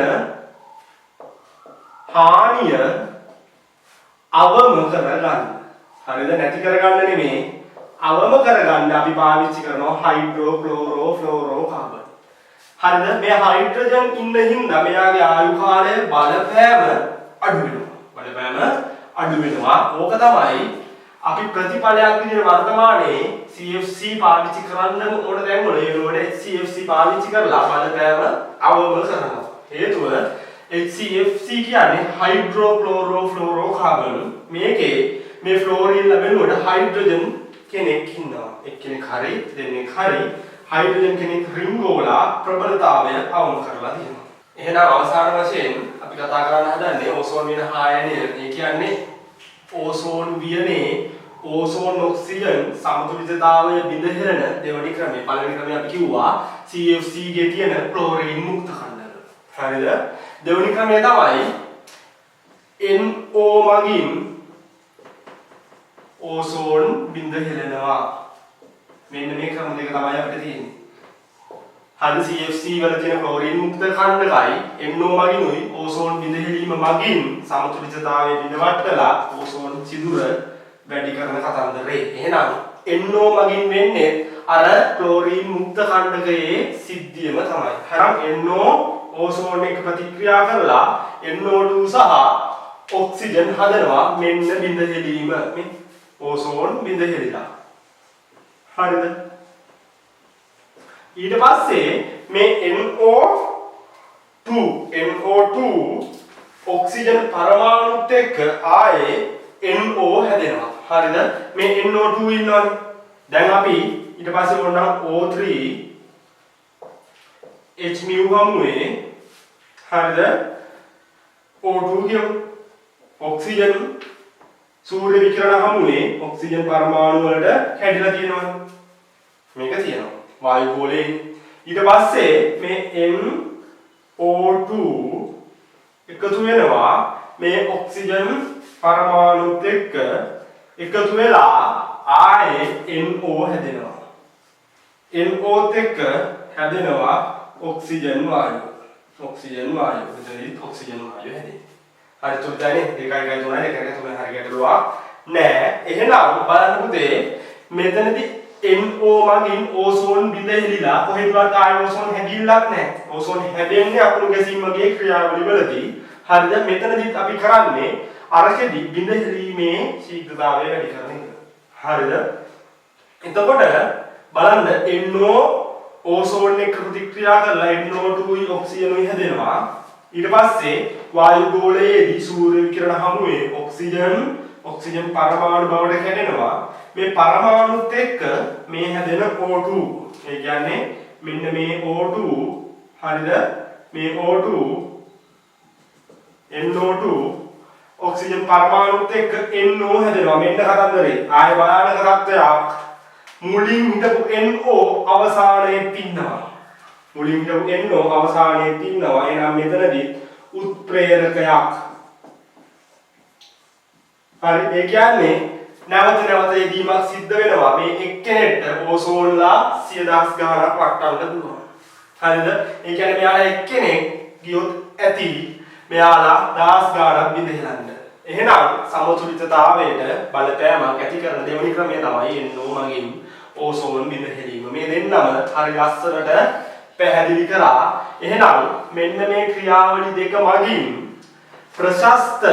හානිය අවම කරගන්න. හරිද? නැති කරගන්න නෙමෙයි. අවම කරගන්න අපි පාවිච්චි කරනවා හයිඩ්‍රෝක්ලෝරෝෆ්ලෝරෝකාබන්. හරිද? මේ හයිඩ්‍රජන් ඉන්න හින්දා මෙයාගේ ආයු කාලය බලපෑම අඩු වෙනවා. ඕක තමයි අපි ප්‍රතිඵලයක් විදිහට වර්තමානයේ CFC පාවිච්චි කරන්න ඕන දැන් වල ඒ වලට HCFC පාවිච්චි කරලා බලපෑම අවම කරනවා. හේතුව HCFC කියන්නේ හයිඩ්‍රෝක්ලෝරෝෆ්ලෝරෝකාබන් මේකේ මේ ෆ්ලෝරීන් ලැබෙනකොට හයිඩ්‍රජන් කෙනෙක් ඉන්නවා. එක්කෙනෙක් හරි දෙන්නෙක් හරි හයිඩ්‍රජන් කෙනෙක් රින්ගෝලා ප්‍රබලතාවය අවම කරලා තියෙනවා. එහෙනම් අවසාන වශයෙන් අපි කතා කරන්න හදන්නේ ඕසෝන් වියන හායනය. ඒ කියන්නේ ඕසෝන් වියනේ ඕසෝන් ඔක්සිජන් සමතුලිතතාවය බිඳ හෙළන දෙවැනි ක්‍රමය. පළවෙනි ක්‍රමය අපි කිව්වා CFC ගේ තියෙන ක්ලෝරින් මුක්ත කන්දක. හරිද? දෙවැනි ක්‍රමය තමයි NO මගින් ඕසෝන් බිඳ හෙළනවා. මෙන්න මේ ක්‍රම දෙක තමයි අපිට තියෙන්නේ. හරි CFC වල තියෙන ක්ලෝරින් මුක්ත කන්දකයි NO මගිනුයි ඕසෝන් බිඳ හෙළීම මගින් සමතුලිතතාවය බිඳ වටලා ඕසෝන් සිදුර වැඩි කරන කතන්දරේ. එහෙනම් NO මගින් වෙන්නේ අර ක්ලෝරින් මුක්ත කන්දකයේ සිද්ධියම තමයි. එහෙනම් NO ඕසෝන් එක්ක ප්‍රතික්‍රියා කරලා NO2 සහ ඔක්සිජන් හදනවා. මෙන්න බිඳ හෙළීම. මේ ඕසෝන් බිඳ හෙළිලා. හරිද? ඊට පස්සේ මේ NO2 ඔක්සිජන් පරමාණුත් එක්ක ආයේ NO හැදෙනවා. හරිද? මේ NO2 ඉන්නවනේ. දැන් අපි ඊට පස්සේ ඕනනම් O3 H mu හමුවේ හරිද? O2 කියමු. ඔක්සිජන් සූර්ය විකිරණ හමුවේ ඔක්සිජන් පරමාණු වලට කැඩිලා තියෙනවා. මේක තියෙනවා. වායු ගෝලයේ. ඊට පස්සේ මේ NO2 එකතු වෙනවා මේ ඔක්සිජන් පරමාණුත් එක්ක එකතු වෙලා ආයේ NO හැදෙනවා. NOත් එක්ක හැදෙනවා ඔක්සිජන් වායුව. ඔක්සිජන් වායුව. එතනදී ඔක්සිජන් වායුව හැදෙනවා. හරි තුන්දැනේ 2.3 1.3 හරියට ලුවා නෑ. එහෙනම් බලන්න පුතේ මෙතනදී NO මගින් ඕසෝන් බිඳ හෙළිලා කොහෙදවත් ආයේ ඕසෝන් හැදිල්ලක් නැහැ. ඕසෝන් හැදෙන්නේ අකුණු ගැසීමගේ ක්‍රියාවලිය වලදී. හරිද? මෙතනදිත් අපි කරන්නේ අරකෙදි බිඳ හෙළීමේ ශීඝ්‍රතාවය වැඩි කරන එක. හරිද? එතකොට බලන්න NO ඕසෝන් එක්ක ප්‍රතික්‍රියා කරලා NO2යි ඔක්සිජනුයි හැදෙනවා. ඊට පස්සේ වායු ගෝලයේදී සූර්ය විකිරණ හමුවේ ඔක්සිජන් පරමාණු බවට කැඩෙනවා. මේ පරමාණුත් එක්ක මේ හැදෙන O2. ඒ කියන්නේ මෙන්න මේ O2 හරිද? මේ O2 NO2 ඔක්සිජන් පරමාණුත් එක්ක NO හැදෙනවා. මෙන්න කතන්දරේ. ආය බාහන තත්ත්වයක් මුලින් හිටපු NO අවසානයේ පින්නවා. මුලින් හිටපු NO අවසානයේ පින්නවා. එහෙනම් මෙතනදී උත්ප්‍රේරකයක්. හරි ඒ කියන්නේ නැවත යෙදීමක් සිද්ධ වෙනවා. මේ එක්කෙනෙක්ට ඕසෝන්ලා 100,000 ගණනක් වටන්න පුළුවන්. හරිද? ඒ කියන්නේ මෙයාලා එක්කෙනෙක් ගියොත් ඇති මෙයාලා 1000 ගණනක් බිඳ හෙලන්න. එහෙනම් සමතුලිතතාවයට බලපෑමක් ඇති කරන දෙවෙනි ක්‍රමය තමයි NO මගින් ඕසෝන් බිඳ හෙලීම. මේ දෙන්නම හරි ලස්සනට පැහැදිලි කරා. එහෙනම් මෙන්න මේ ක්‍රියාවලි දෙක මගින් ප්‍රශස්ත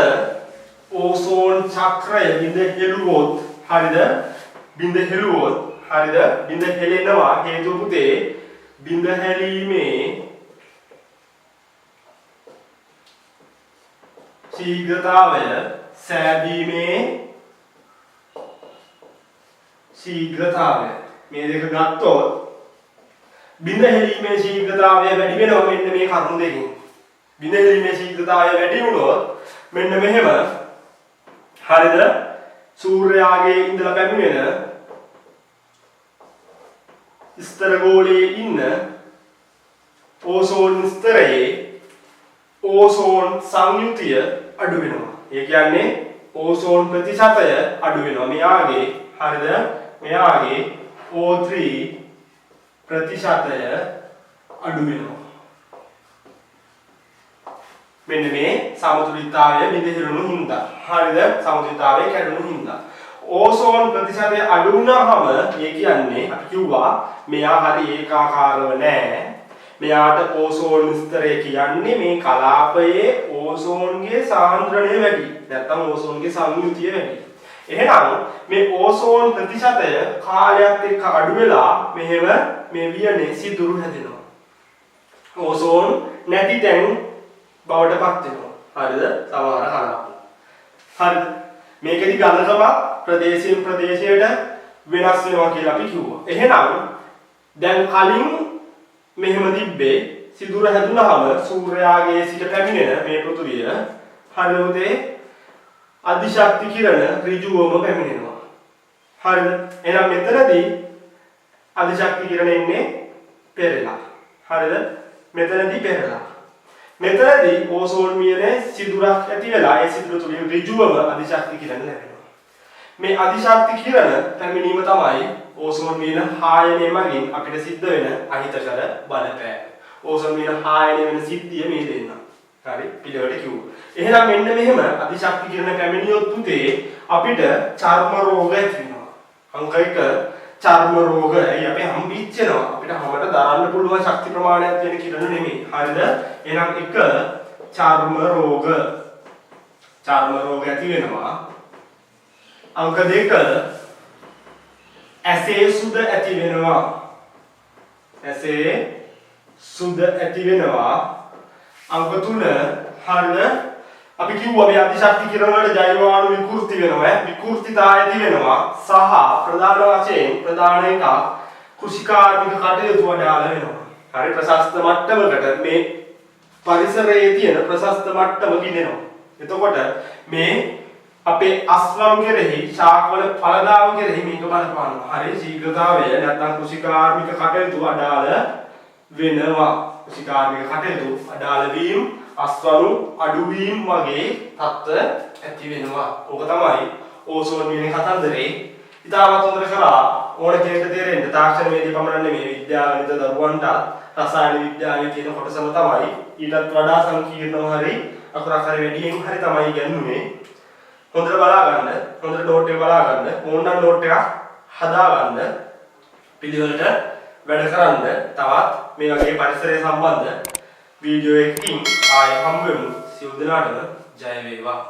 ඕසෝන් චක්‍රය බිඳ හෙළුවොත් හරිද? බිඳ හෙළුවොත් හරිද? බිඳ හෙලෙනවා හේතුව පුතේ බිඳ හැලීමේ ශීඝ්‍රතාවය සෑදීමේ ශීඝ්‍රතාවය මේ දෙක ගත්තොත් බිඳ හැලීමේ ශීඝ්‍රතාවය වැඩි වෙනවා මෙන්න මේ කරුණු දෙකෙන්. බිඳ හැලීමේ ශීඝ්‍රතාවය වැඩි වුණොත් මෙන්න මෙහෙම හරිද? සූර්යාගේ ඉඳලා පැමිණෙන ස්තර ගෝලයේ ඉන්න ඕසෝන් ස්තරයේ ඕසෝන් සංයුතිය අඩු වෙනවා. ඒ කියන්නේ ඕසෝන් ප්‍රතිශතය අඩු වෙනවා. මෙයාගේ හරිද? මෙයාගේ O3 ප්‍රතිශතය අඩු වෙනවා. මෙන්න මේ සමතුලිතතාවය බිඳ හෙළුණු හින්දා. හරිද? සමතුලිතතාවය කැඩුණු හින්දා. ඕසෝන් ප්‍රතිශතය අඩු වුණාම ඒ කියන්නේ අපි කිව්වා මෙයා හරි ඒකාකාරව නැහැ. මෙයාට ඕසෝන් ස්තරය කියන්නේ මේ කලාපයේ ඕසෝන්ගේ සාන්ද්‍රණය වැඩි. නැත්නම් ඕසෝන්ගේ සංයුතිය වැඩි. එහෙනම් මේ ඕසෝන් ප්‍රතිශතය කාලයක් එක්ක අඩු වෙලා මෙහෙම මේ වියනේ සිදුරු හැදෙනවා. ඕසෝන් නැති තැන් බවට පත් වෙනවා. හරිද? සමහර කලාප. හරිද? මේකෙදි ඝනකම ප්‍රදේශයෙන් ප්‍රදේශයට වෙනස් වෙනවා කියලා අපි කිව්වා. එහෙනම් දැන් කලින් මෙහෙම තිබ්බේ සිදුර හැදුනහම සූර්යාගේ සිට පැමිණෙන මේ පෘථුවිය හරියෝදේ අධිශක්ති කිරණ ඍජුවම පැමිණෙනවා. හරිද? එහෙනම් මෙතනදී අධිශක්ති කිරණ එන්නේ පෙරලා. හරිද? මෙතනදී පෙරලා. මෙතනදී ඕසෝන් වියනේ සිදුරක් ඇති වෙලා ඒ සිදුර තුලින් ඍජුවම අධිශක්ති කිරණ ලැබෙනවා. මේ අධිශක්ති කිරණ පැමිණීම තමයි ඕසෝන් වියන හායනය මගින් අපිට සිද්ධ වෙන අහිතකර බලපෑම. ඕසෝන් වියන හායනය වෙන සිද්ධිය මේ දෙන්න. හරි පිළිවෙලට කිව්වා. එහෙනම් මෙන්න මෙහෙම අධිශක්ති කිරණ පැමිණියොත් පුතේ අපිට චර්ම රෝග ඇති වෙනවා. අංක 1 චර්ම රෝග. ඇයි අපි හැම පිච්චෙනවා. අපිට හැමකට දරන්න පුළුවන් ශක්ති ප්‍රමාණයක් තියෙන කිරණ නෙමෙයි. හරිද? එහෙනම් 1 චර්ම රෝග. චර්ම රෝග ඇති වෙනවා. අංක 2 ඇසේ සුද ඇති වෙනවා. ඇසේ සුද ඇති වෙනවා. අංක 3 හරිද? අපි කිව්වා මේ අධිශක්ති කිරණ වල ජෛවාණු විකෘති වෙනවා. විකෘතිතා ඇති වෙනවා. සහ ප්‍රධාන වශයෙන් ප්‍රධාන එකක් කෘෂිකාර්මික කටයුතු වඩාල වෙනවා. හරි ප්‍රශස්ත මට්ටමකට මේ පරිසරයේ තියෙන ප්‍රශස්ත මට්ටම ගිනෙනවා. එතකොට මේ අපේ අස්වම් කෙරෙහි ශාකවල ඵලදාව කෙරෙහි මේක බලපානවා. හරි ශීඝ්‍රතාවය නැත්නම් කෘෂිකාර්මික කටයුතු වඩාල වෙනවා. කෘෂිකාර්මික කටයුතු අඩාල වීම අස්වනු අඩු වීම වගේ තත්ත්ව ඇති වෙනවා. ඕක තමයි ඕසෝන් වියනේ කතන්දරේ. ඉතාමත් හොඳට කරා ඕන කෙනෙක්ට තේරෙන්න තාක්ෂණවේදී පමණ නෙමෙයි විද්‍යාගණිත දරුවන්ට රසායන විද්‍යාවේ තියෙන කොටසම තමයි ඊටත් වඩා සංකීර්ණව හරි අකුරක් හරි වැඩියෙන් හරි තමයි ඉගෙනුනේ. හොඳට බලා ගන්න. හොඳට නෝට් එක බලා ගන්න. ඕනනම් නෝට් එකක් හදා ගන්න. පිළිවෙලට වැඩ කරන්න. තවත් මේ වගේ පරිසරය සම්බන්ධ වීඩියෝ එකකින් ආයෙ හම්බ වෙමු. සියලු දෙනාටම ජය වේවා.